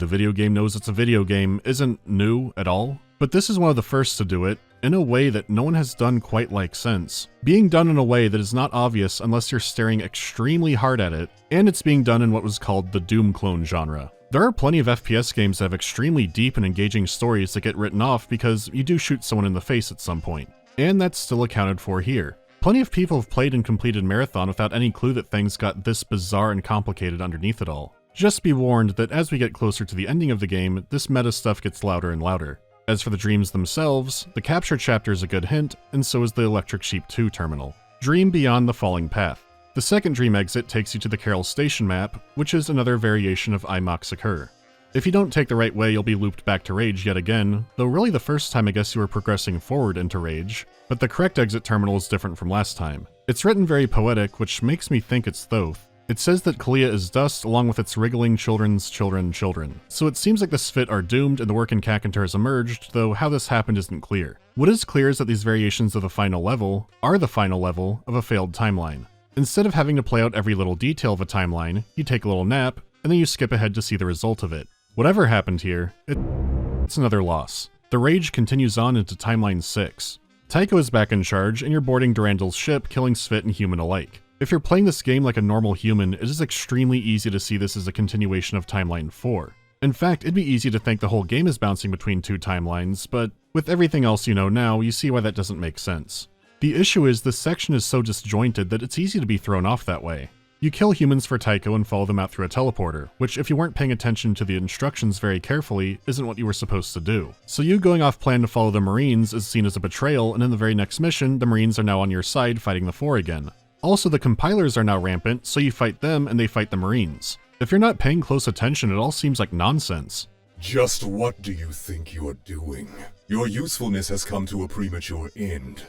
video game knows it's a video game isn't new at all, but this is one of the first to do it, in a way that no one has done quite like since. Being done in a way that is not obvious unless you're staring extremely hard at it, and it's being done in what was called the Doom clone genre. There are plenty of FPS games that have extremely deep and engaging stories that get written off because you do shoot someone in the face at some point, and that's still accounted for here. Plenty of people have played and completed Marathon without any clue that things got this bizarre and complicated underneath it all. Just be warned that as we get closer to the ending of the game, this meta stuff gets louder and louder. As for the dreams themselves, the capture chapter is a good hint, and so is the Electric Sheep 2 terminal. Dream beyond the falling path. The second dream exit takes you to the Carroll Station map, which is another variation of IMOX Occur. If you don't take the right way, you'll be looped back to Rage yet again, though really the first time I guess you were progressing forward into Rage, but the correct exit terminal is different from last time. It's written very poetic, which makes me think it's Thoth. It says that Kalia is dust along with its wriggling children's children. So it seems like the Sphit are doomed and the work in Kakantar has emerged, though how this happened isn't clear. What is clear is that these variations of the final level are the final level of a failed timeline. Instead of having to play out every little detail of a timeline, you take a little nap, and then you skip ahead to see the result of it. Whatever happened here, it's another loss. The rage continues on into Timeline 6. Tycho is back in charge, and you're boarding Durandal's ship, killing Sphit and human alike. If you're playing this game like a normal human, it is extremely easy to see this as a continuation of Timeline 4. In fact, it'd be easy to think the whole game is bouncing between two timelines, but with everything else you know now, you see why that doesn't make sense. The issue is this section is so disjointed that it's easy to be thrown off that way. You kill humans for Tycho and follow them out through a teleporter, which if you weren't paying attention to the instructions very carefully, isn't what you were supposed to do. So you going off plan to follow the Marines is seen as a betrayal, and in the very next mission, the Marines are now on your side fighting the Four again. Also, the compilers are now rampant, so you fight them and they fight the Marines. If you're not paying close attention, it all seems like nonsense.
Just what do you think you're doing? Your usefulness has come to a premature end.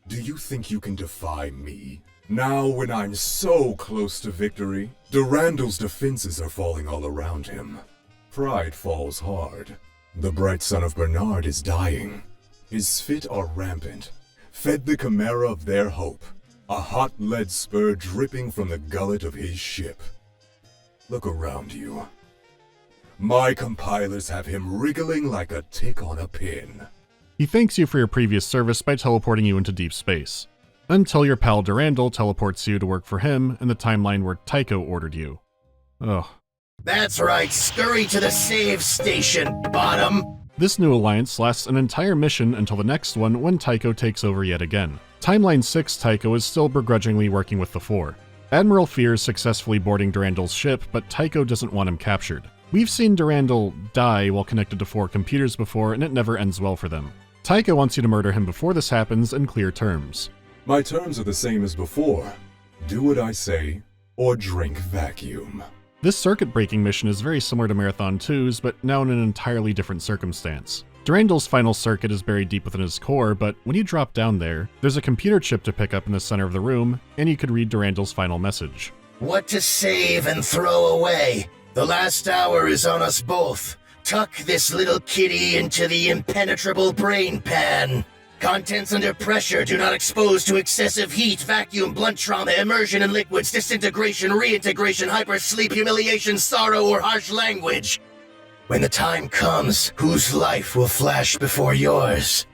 Do you think you can defy me? Now, when I'm so close to victory, Durandal's defenses are falling all around him. Pride falls hard. The bright son of Bernard is dying. His Sphit are rampant, fed the chimera of their hope, a hot lead spur dripping from the gullet of his ship. Look around you. My compilers have him wriggling like a tick on a pin.
He thanks you for your previous service by teleporting you into deep space. Until your pal Durandal teleports you to work for him in the timeline where Tycho ordered you. Ugh.
That's right, scurry to the save station, bottom!
This new alliance lasts an entire mission until the next one when Tycho takes over yet again. Timeline 6 Tycho is still begrudgingly working with the Four. Admiral fears successfully boarding Durandal's ship, but Tycho doesn't want him captured. We've seen Durandal die while connected to 4 computers before, and it never ends well for them. Tycho wants you to murder him before this happens in clear terms.
My terms are the same as before. Do what I say, or drink vacuum.
This circuit-breaking mission is very similar to Marathon 2's, but now in an entirely different circumstance. Durandal's final circuit is buried deep within his core, but when you drop down there, there's a computer chip to pick up in the center of the room, and you could read Durandal's final message.
What to save and throw away? The last hour is on us both. Tuck this little kitty into the impenetrable brain pan. Contents under pressure, do not expose to excessive heat, vacuum, blunt trauma, immersion in liquids, disintegration, reintegration, hypersleep, humiliation, sorrow, or harsh language. When the time comes, whose life will flash before yours?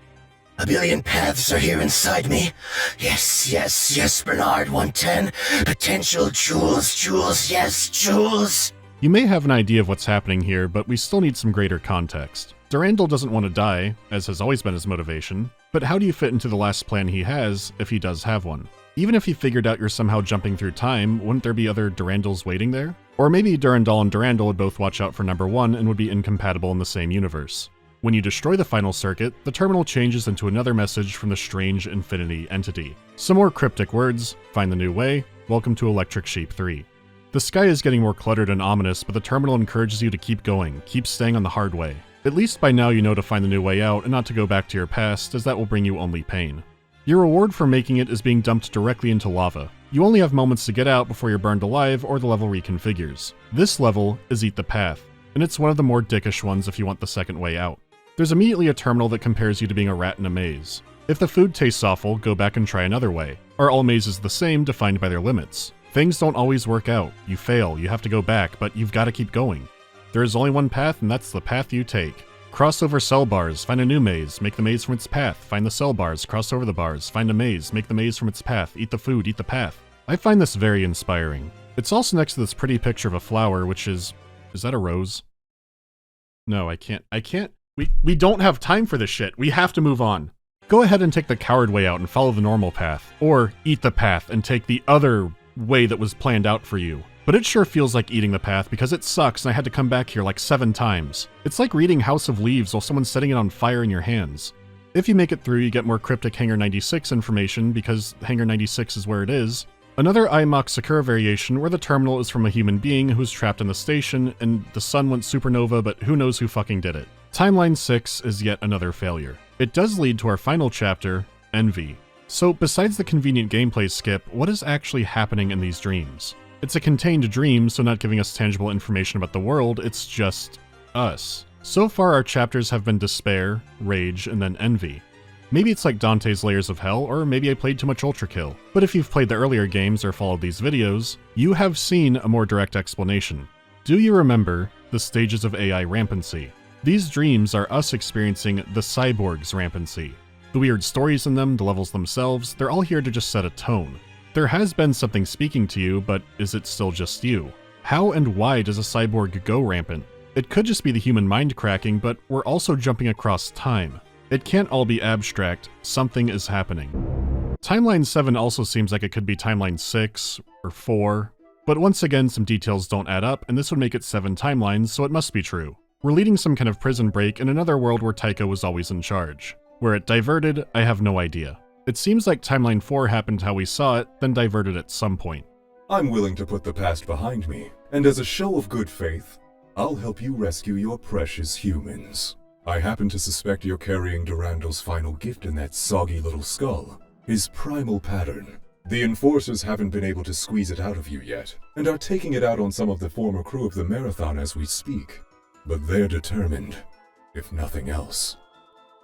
A billion paths are here inside me. Yes, Bernard 110. Potential jewels, yes, jewels.
You may have an idea of what's happening here, but we still need some greater context. Durandal doesn't want to die, as has always been his motivation, but how do you fit into the last plan he has, if he does have one? Even if he figured out you're somehow jumping through time, wouldn't there be other Durandals waiting there? Or maybe Durandal and Durandal would both watch out for number 1 and would be incompatible in the same universe. When you destroy the final circuit, the terminal changes into another message from the strange infinity entity. Some more cryptic words: find the new way, welcome to Electric Sheep 3. The sky is getting more cluttered and ominous, but the terminal encourages you to keep going, keep staying on the hard way. At least by now you know to find the new way out and not to go back to your past, as that will bring you only pain. Your reward for making it is being dumped directly into lava. You only have moments to get out before you're burned alive or the level reconfigures. This level is Eat the Path, and it's one of the more dickish ones if you want the second way out. There's immediately a terminal that compares you to being a rat in a maze. If the food tastes awful, go back and try another way. Are all mazes the same, defined by their limits? Things don't always work out. You fail, you have to go back, but you've got to keep going. There is only one path, and that's the path you take. Cross over cell bars, find a new maze, make the maze from its path, find the cell bars, cross over the bars, find a maze, make the maze from its path, eat the food, eat the path. I find this very inspiring. It's also next to this pretty picture of a flower, which is that a rose? No, I can't, we don't have time for this shit, we have to move on. Go ahead and take the coward way out and follow the normal path, or eat the path and take the other way that was planned out for you. But it sure feels like eating the path because it sucks and I had to come back here like 7 times. It's like reading House of Leaves while someone's setting it on fire in your hands. If you make it through, you get more cryptic Hangar 96 information because Hangar 96 is where it is. Another IMOC Sakura variation where the terminal is from a human being who's trapped in the station and the sun went supernova, but who knows who fucking did it. Timeline 6 is yet another failure. It does lead to our final chapter, Envy. So besides the convenient gameplay skip, what is actually happening in these dreams? It's a contained dream, so not giving us tangible information about the world, it's just us. So far our chapters have been Despair, Rage, and then Envy. Maybe it's like Dante's Layers of Hell, or maybe I played too much Ultrakill. But if you've played the earlier games or followed these videos, you have seen a more direct explanation. Do you remember the stages of AI rampancy? These dreams are us experiencing the cyborg's rampancy. The weird stories in them, the levels themselves, they're all here to just set a tone. There has been something speaking to you, but is it still just you? How and why does a cyborg go rampant? It could just be the human mind cracking, but we're also jumping across time. It can't all be abstract, something is happening. Timeline 7 also seems like it could be Timeline 6 or 4, but once again some details don't add up and this would make it 7 timelines, so it must be true. We're leading some kind of prison break in another world where Taiko was always in charge. Where it diverted, I have no idea. It seems like Timeline 4 happened how we saw it, then diverted at some point.
I'm willing to put the past behind me, and as a show of good faith, I'll help you rescue your precious humans. I happen to suspect you're carrying Durandal's final gift in that soggy little skull, his primal pattern. The enforcers haven't been able to squeeze it out of you yet, and are taking it out on some of the former crew of the Marathon as we speak. But they're determined, if nothing else.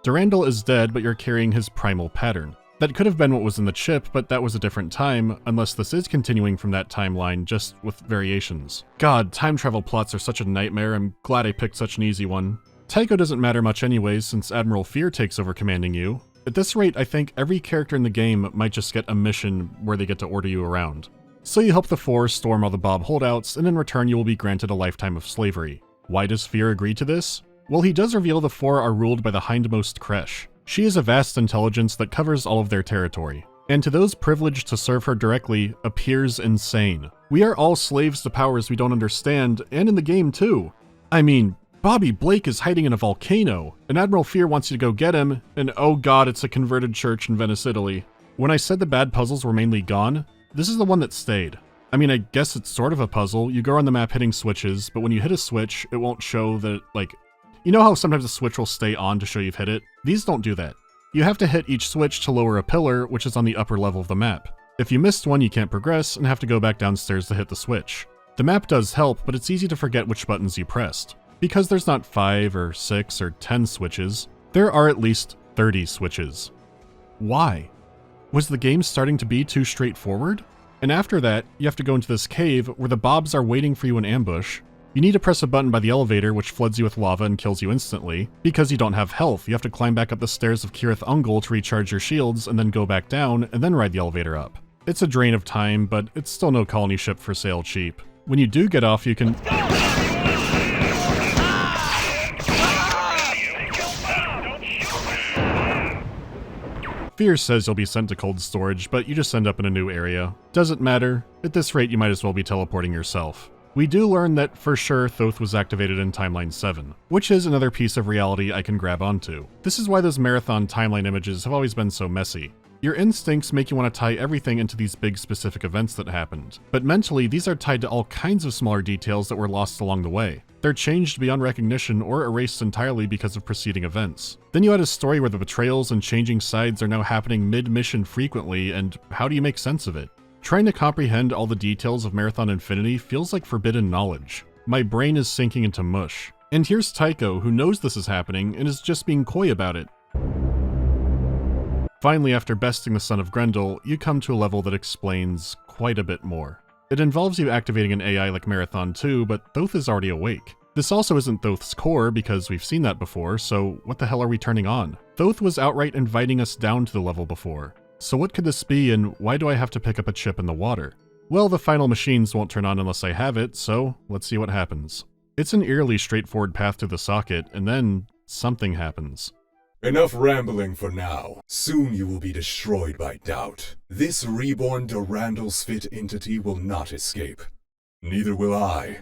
Durandal is dead, but you're carrying his primal pattern. That could have been what was in the chip, but that was a different time, unless this is continuing from that timeline, just with variations. God, time travel plots are such a nightmare, I'm glad I picked such an easy one. Taiko doesn't matter much anyways, since Admiral Fear takes over commanding you. At this rate, I think every character in the game might just get a mission where they get to order you around. So you help the Four storm all the Bob holdouts, and in return you will be granted a lifetime of slavery. Why does Fear agree to this? Well, he does reveal the Four are ruled by the hindmost Kresh. She is a vast intelligence that covers all of their territory, and to those privileged to serve her directly, appears insane. We are all slaves to powers we don't understand, and in the game too. I mean, Bobby Blake is hiding in a volcano, and Admiral Fear wants you to go get him, and oh god, it's a converted church in Venice, Italy. When I said the bad puzzles were mainly gone, this is the one that stayed. I mean, I guess it's sort of a puzzle. You go around the map hitting switches, but when you hit a switch, it won't show that, like, you know how sometimes a switch will stay on to show you've hit it? These don't do that. You have to hit each switch to lower a pillar, which is on the upper level of the map. If you missed one, you can't progress and have to go back downstairs to hit the switch. The map does help, but it's easy to forget which buttons you pressed. Because there's not 5 or 6 or 10 switches, there are at least 30 switches. Why? Was the game starting to be too straightforward? And after that, you have to go into this cave where the Bobs are waiting for you in ambush. You need to press a button by the elevator which floods you with lava and kills you instantly. Because you don't have health, you have to climb back up the stairs of Kirith Ungol to recharge your shields and then go back down and then ride the elevator up. It's a drain of time, but it's still no colony ship for sale cheap. When you do get off, you can... Fear says you'll be sent to cold storage, but you just end up in a new area. Doesn't matter. At this rate, you might as well be teleporting yourself. We do learn that for sure Thoth was activated in Timeline 7, which is another piece of reality I can grab onto. This is why those marathon timeline images have always been so messy. Your instincts make you want to tie everything into these big specific events that happened, but mentally these are tied to all kinds of smaller details that were lost along the way. They're changed beyond recognition or erased entirely because of preceding events. Then you add a story where the betrayals and changing sides are now happening mid-mission frequently, and how do you make sense of it? Trying to comprehend all the details of Marathon Infinity feels like forbidden knowledge. My brain is sinking into mush. And here's Taiko, who knows this is happening and is just being coy about it. Finally, after besting the son of Grendel, you come to a level that explains quite a bit more. It involves you activating an AI like Marathon 2, but Thoth is already awake. This also isn't Thoth's core, because we've seen that before, so what the hell are we turning on? Thoth was outright inviting us down to the level before. So what could this be, and why do I have to pick up a chip in the water? Well, the final machines won't turn on unless I have it, so let's see what happens. It's an eerily straightforward path to the socket, and then something happens.
Enough rambling for now. Soon you will be destroyed by doubt. This reborn Durandal Spit entity will not escape. Neither will I.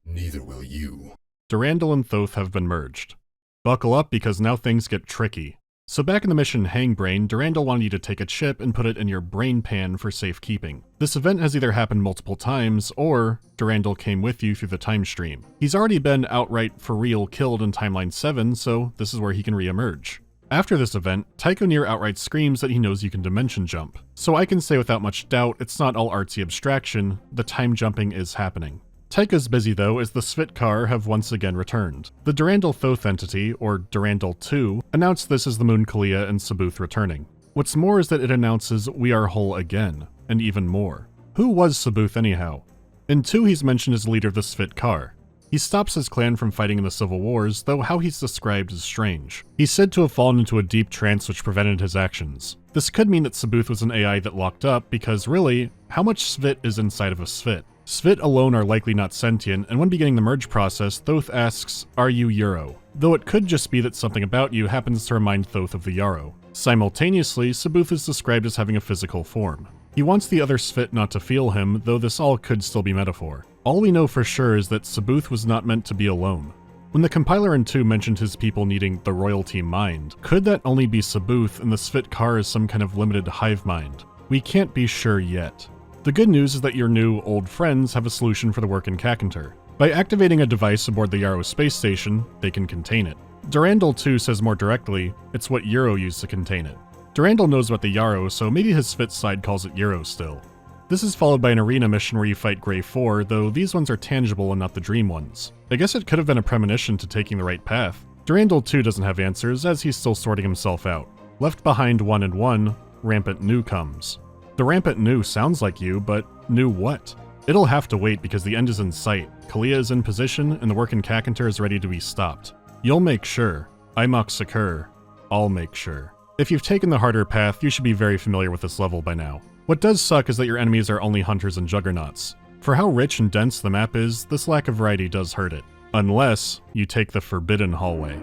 Neither will you.
Durandal and Thoth have been merged. Buckle up because now things get tricky. So back in the mission Hangbrain, Durandal wanted you to take a chip and put it in your brain pan for safekeeping. This event has either happened multiple times, or Durandal came with you through the time stream. He's already been outright for real killed in Timeline 7, so this is where he can re-emerge. After this event, Tycho Near outright screams that he knows you can dimension jump. So I can say without much doubt it's not all artsy abstraction, the time jumping is happening. Tycho's busy though, as the SPOI𝘓ERS have once again returned. The Durandal Thoth entity, or Durandal 2, announced this as the Moon Kalia and Sabuth returning. What's more is that it announces we are whole again, and even more. Who was Sabuth anyhow? In 2 he's mentioned as leader of the SPOI𝘓ERS. He stops his clan from fighting in the civil wars, though how he's described is strange. He's said to have fallen into a deep trance which prevented his actions. This could mean that Sabuth was an AI that locked up, because really, how much Svit is inside of a Svit? Svit alone are likely not sentient, and when beginning the merge process, Thoth asks, "Are you Yarrow?" Though it could just be that something about you happens to remind Thoth of the Yarrow. Simultaneously, Sabuth is described as having a physical form. He wants the other Svit not to feel him, though this all could still be metaphor. All we know for sure is that Sabuth was not meant to be alone. When the compiler in 2 mentioned his people needing the royalty mind, could that only be Sabuth and the SPOI𝘓ERS is some kind of limited hive mind? We can't be sure yet. The good news is that your new, old friends have a solution for the work in Kakantar. By activating a device aboard the Yarrow space station, they can contain it. Durandal 2 says more directly, it's what Yarrow used to contain it. Durandal knows about the Yarrow, so maybe his Svit side calls it Yarrow still. This is followed by an arena mission where you fight Grey 4, though these ones are tangible and not the dream ones. I guess it could have been a premonition to taking the right path. Durandal 2 doesn't have answers, as he's still sorting himself out. Left behind 1 and 1, Rampant New comes. The Rampant New sounds like you, but new what? It'll have to wait because the end is in sight, Kalia is in position, and the work in Kakantar is ready to be stopped. You'll make sure. Imok Sakur. I'll make sure. If you've taken the harder path, you should be very familiar with this level by now. What does suck is that your enemies are only hunters and juggernauts. For how rich and dense the map is, this lack of variety does hurt it. Unless you take the Forbidden Hallway.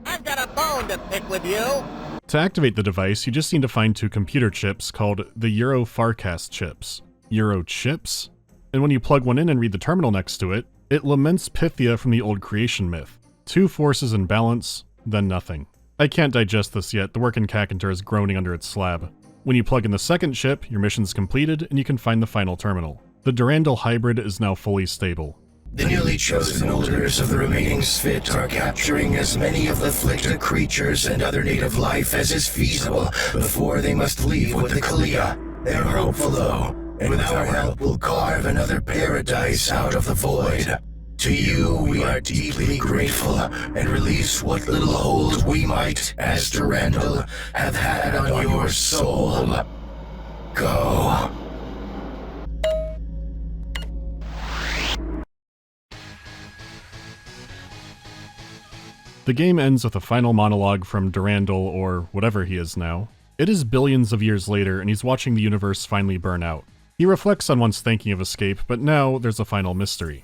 I've got a bone to pick with you!
To activate the device, you just need to find 2 computer chips called the Euro Farcast chips. Euro chips? And when you plug one in and read the terminal next to it, it laments Pythia from the old creation myth. 2 forces in balance, then nothing. I can't digest this yet, the work in Kakantar is groaning under its slab. When you plug in the second chip, your mission's completed and you can find the final terminal. The Durandal hybrid is now fully stable.
The newly chosen holders of the remaining Svit are capturing as many of the afflicted creatures and other native life as is feasible before they must leave with the Kalia. They're hopeful though, and with our help we'll carve another paradise out of the void. To you we are deeply grateful, and release what little hold we might, as Durandal, have had on your soul. Go.
The game ends with a final monologue from Durandal, or whatever he is now. It is billions of years later, and he's watching the universe finally burn out. He reflects on once thinking of escape, but now there's a final mystery.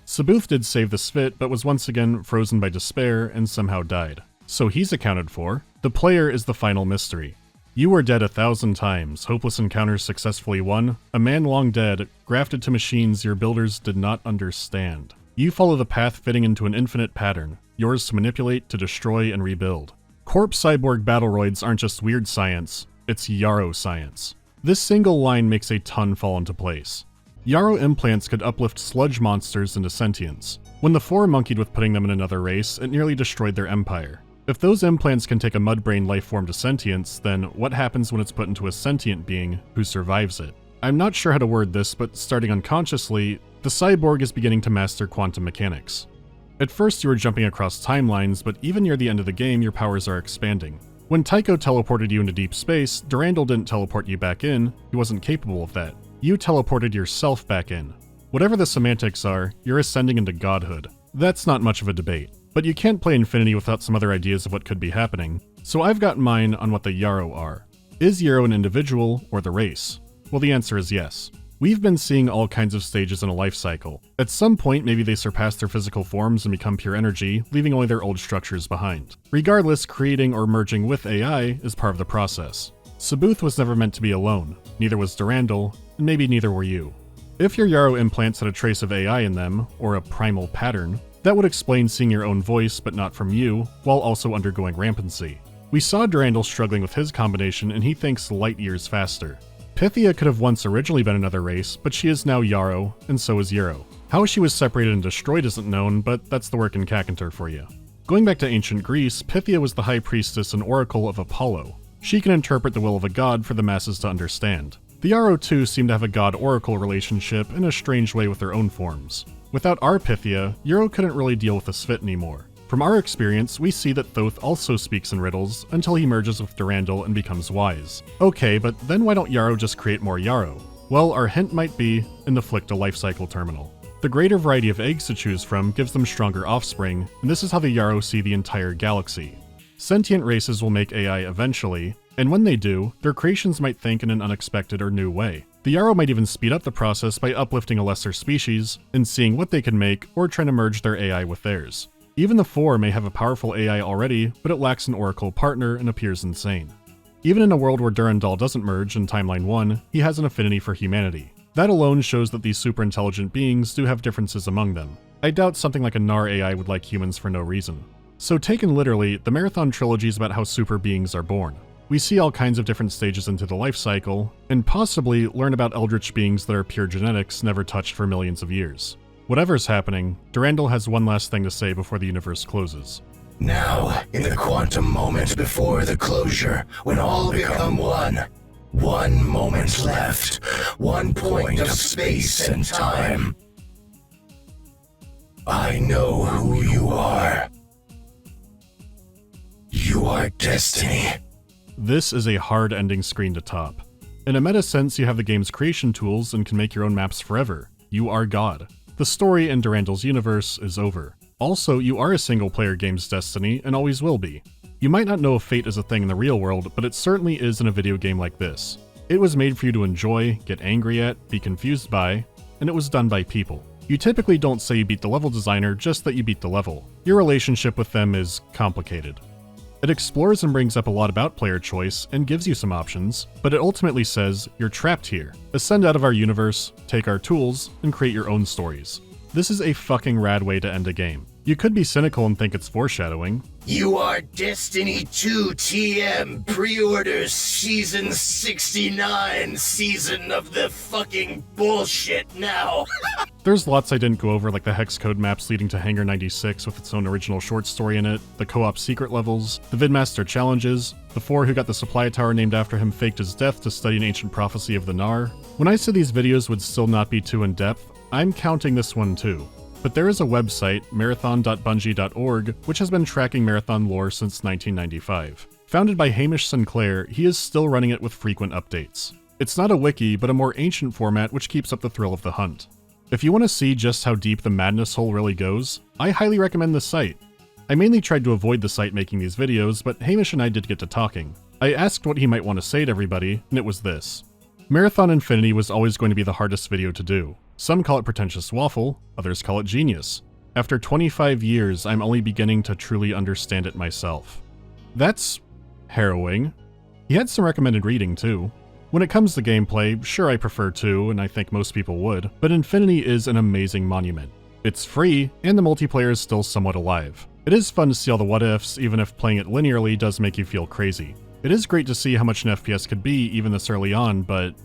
Sabuth did save the Svit, but was once again frozen by despair and somehow died. So he's accounted for. The player is the final mystery. You were dead 1,000 times, hopeless encounters successfully won, a man long dead, grafted to machines your builders did not understand. You follow the path fitting into an infinite pattern, yours to manipulate, to destroy, and rebuild. Corpse cyborg battleroids aren't just weird science, it's Yarrow science. This single line makes a ton fall into place. Yarrow implants could uplift sludge monsters into sentience. When the Four monkeyed with putting them in another race, it nearly destroyed their empire. If those implants can take a mudbrain lifeform to sentience, then what happens when it's put into a sentient being who survives it? I'm not sure how to word this, but starting unconsciously, the cyborg is beginning to master quantum mechanics. At first you were jumping across timelines, but even near the end of the game your powers are expanding. When Tycho teleported you into deep space, Durandal didn't teleport you back in, he wasn't capable of that. You teleported yourself back in. Whatever the semantics are, you're ascending into godhood. That's not much of a debate. But you can't play Infinity without some other ideas of what could be happening, so I've got mine on what the Yarrow are. Is Yarrow an individual, or the race? Well, the answer is yes. We've been seeing all kinds of stages in a life cycle. At some point, maybe they surpass their physical forms and become pure energy, leaving only their old structures behind. Regardless, creating or merging with AI is part of the process. Sabuth was never meant to be alone, neither was Durandal, and maybe neither were you. If your Yarrow implants had a trace of AI in them, or a primal pattern, that would explain seeing your own voice but not from you, while also undergoing rampancy. We saw Durandal struggling with his combination and he thinks light years faster. Pythia could have once originally been another race, but she is now Yarrow, and so is Yarrow. How she was separated and destroyed isn't known, but that's the work in Kakantar for you. Going back to ancient Greece, Pythia was the high priestess and oracle of Apollo. She can interpret the will of a god for the masses to understand. The Yarrow too seem to have a god-oracle relationship in a strange way with their own forms. Without our Pythia, Yarrow couldn't really deal with the Svit anymore. From our experience, we see that Thoth also speaks in riddles until he merges with Durandal and becomes wise. Okay, but then why don't Yarrow just create more Yarrow? Well, our hint might be in the Flicta lifecycle terminal. The greater variety of eggs to choose from gives them stronger offspring, and this is how the Yarrow see the entire galaxy. Sentient races will make AI eventually, and when they do, their creations might think in an unexpected or new way. The Yarrow might even speed up the process by uplifting a lesser species and seeing what they can make or trying to merge their AI with theirs. Even the Four may have a powerful AI already, but it lacks an oracle partner and appears insane. Even in a world where Durandal doesn't merge in Timeline 1, he has an affinity for humanity. That alone shows that these super intelligent beings do have differences among them. I doubt something like a Nar AI would like humans for no reason. So taken literally, the Marathon trilogy is about how super beings are born. We see all kinds of different stages into the life cycle, and possibly learn about eldritch beings that are pure genetics never touched for millions of years. Whatever's happening, Durandal has one last thing to say before the universe closes.
Now, in the quantum moment before the closure, when all become one. One moment left. One point of space and time. I know who you are. You are destiny.
This is a hard ending screen to top. In a meta sense, you have the game's creation tools and can make your own maps forever. You are God. The story in Durandal's universe is over. Also, you are a single-player game's destiny and always will be. You might not know if fate is a thing in the real world, but it certainly is in a video game like this. It was made for you to enjoy, get angry at, be confused by, and it was done by people. You typically don't say you beat the level designer, just that you beat the level. Your relationship with them is complicated. It explores and brings up a lot about player choice and gives you some options, but it ultimately says, you're trapped here. Ascend out of our universe, take our tools, and create your own stories. This is a fucking rad way to end a game. You could be cynical and think it's foreshadowing.
You are Destiny 2 TM pre-orders season 69 season of the fucking bullshit now.
There's lots I didn't go over, like the hex code maps leading to Hangar 96 with its own original short story in it, the co-op secret levels, the Vidmaster challenges, the Four who got the supply tower named after him faked his death to study an ancient prophecy of the Nar. When I said these videos would still not be too in-depth, I'm counting this one too. But there is a website, marathon.bungie.org, which has been tracking Marathon lore since 1995. Founded by Hamish Sinclair, he is still running it with frequent updates. It's not a wiki, but a more ancient format which keeps up the thrill of the hunt. If you want to see just how deep the madness hole really goes, I highly recommend this site. I mainly tried to avoid the site making these videos, but Hamish and I did get to talking. I asked what he might want to say to everybody, and it was this. Marathon Infinity was always going to be the hardest video to do. Some call it pretentious waffle, others call it genius. After 25 years, I'm only beginning to truly understand it myself. That's harrowing. He had some recommended reading too. When it comes to gameplay, sure I prefer 2, and I think most people would, but Infinity is an amazing monument. It's free, and the multiplayer is still somewhat alive. It is fun to see all the what-ifs, even if playing it linearly does make you feel crazy. It is great to see how much an FPS could be even this early on, but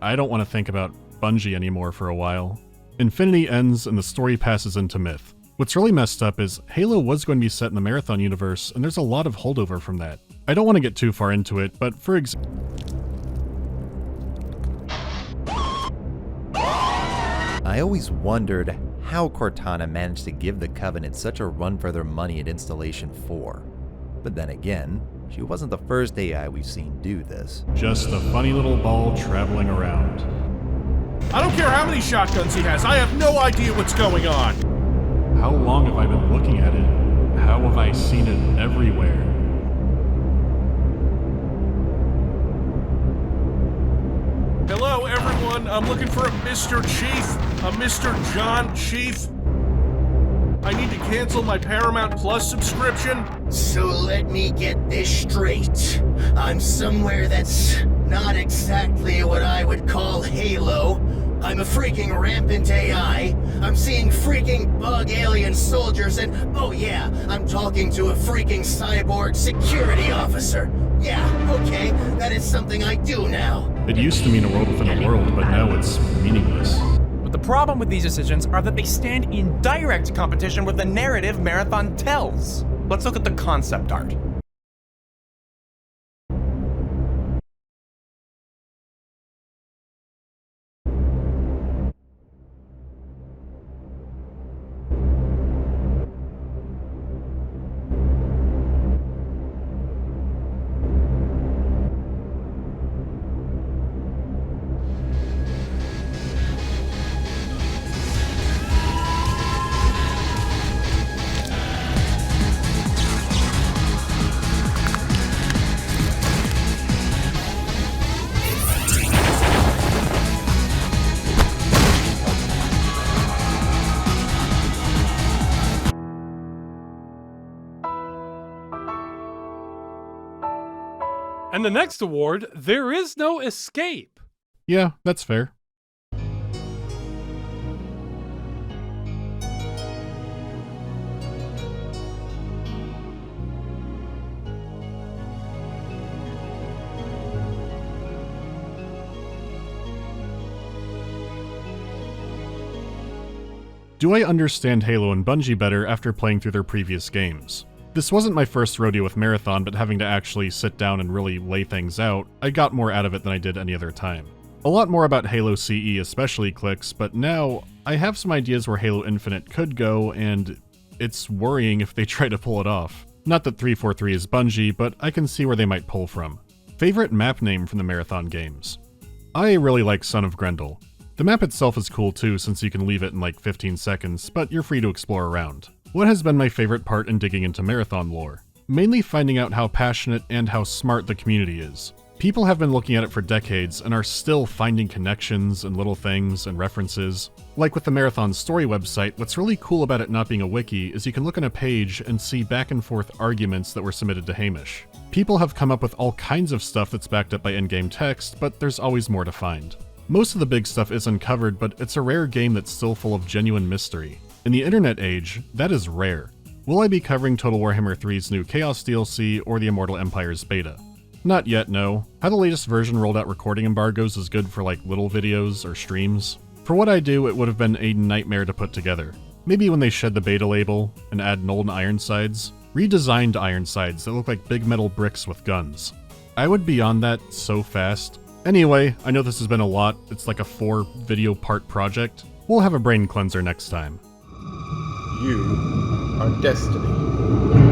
I don't want to think about Bungie anymore for a while. Infinity ends and the story passes into myth. What's really messed up is Halo was going to be set in the Marathon universe, and there's a lot of holdover from that. I don't want to get too far into it, but for example,
I always wondered how Cortana managed to give the Covenant such a run for their money at Installation 4. But then again, she wasn't the first AI we've seen do this.
Just a funny little ball traveling around.
I don't care how many shotguns he has, I have no idea what's going on!
How long have I been looking at it? How have I seen it everywhere?
Hello, everyone. I'm looking for a Mr. Chief. A Mr. John Chief. I need to cancel my Paramount Plus subscription.
So let me get this straight. I'm somewhere that's not exactly what I would call Halo. I'm a freaking rampant AI. I'm seeing freaking bug alien soldiers and, oh yeah, I'm talking to a freaking cyborg security officer. Yeah, okay, that is something I do now.
It used to mean a world within a world, but now it's meaningless.
But the problem with these decisions are that they stand in direct competition with the narrative Marathon tells. Let's look at the concept art.
And the next award, There Is No Escape.
Yeah, that's fair. Do I understand Halo and Bungie better after playing through their previous games? This wasn't my first rodeo with Marathon, but having to actually sit down and really lay things out, I got more out of it than I did any other time. A lot more about Halo CE especially clicks, but now I have some ideas where Halo Infinite could go, and it's worrying if they try to pull it off. Not that 343 is Bungie, but I can see where they might pull from. Favorite map name from the Marathon games? I really like Son of Grendel. The map itself is cool too, since you can leave it in like 15 seconds, but you're free to explore around. What has been my favorite part in digging into Marathon lore? Mainly finding out how passionate and how smart the community is. People have been looking at it for decades and are still finding connections and little things and references. Like with the Marathon story website, what's really cool about it not being a wiki is you can look on a page and see back and forth arguments that were submitted to Hamish. People have come up with all kinds of stuff that's backed up by in-game text, but there's always more to find. Most of the big stuff is uncovered, but it's a rare game that's still full of genuine mystery. In the internet age, that is rare. Will I be covering Total Warhammer 3's new Chaos DLC or the Immortal Empires beta? Not yet, no. How the latest version rolled out recording embargoes is good for like little videos or streams. For what I do, it would have been a nightmare to put together. Maybe when they shed the beta label and add Nolden Ironsides, redesigned Ironsides that look like big metal bricks with guns. I would be on that so fast. Anyway, I know this has been a lot. It's like a 4-video part project. We'll have a brain cleanser next time.
You are destiny.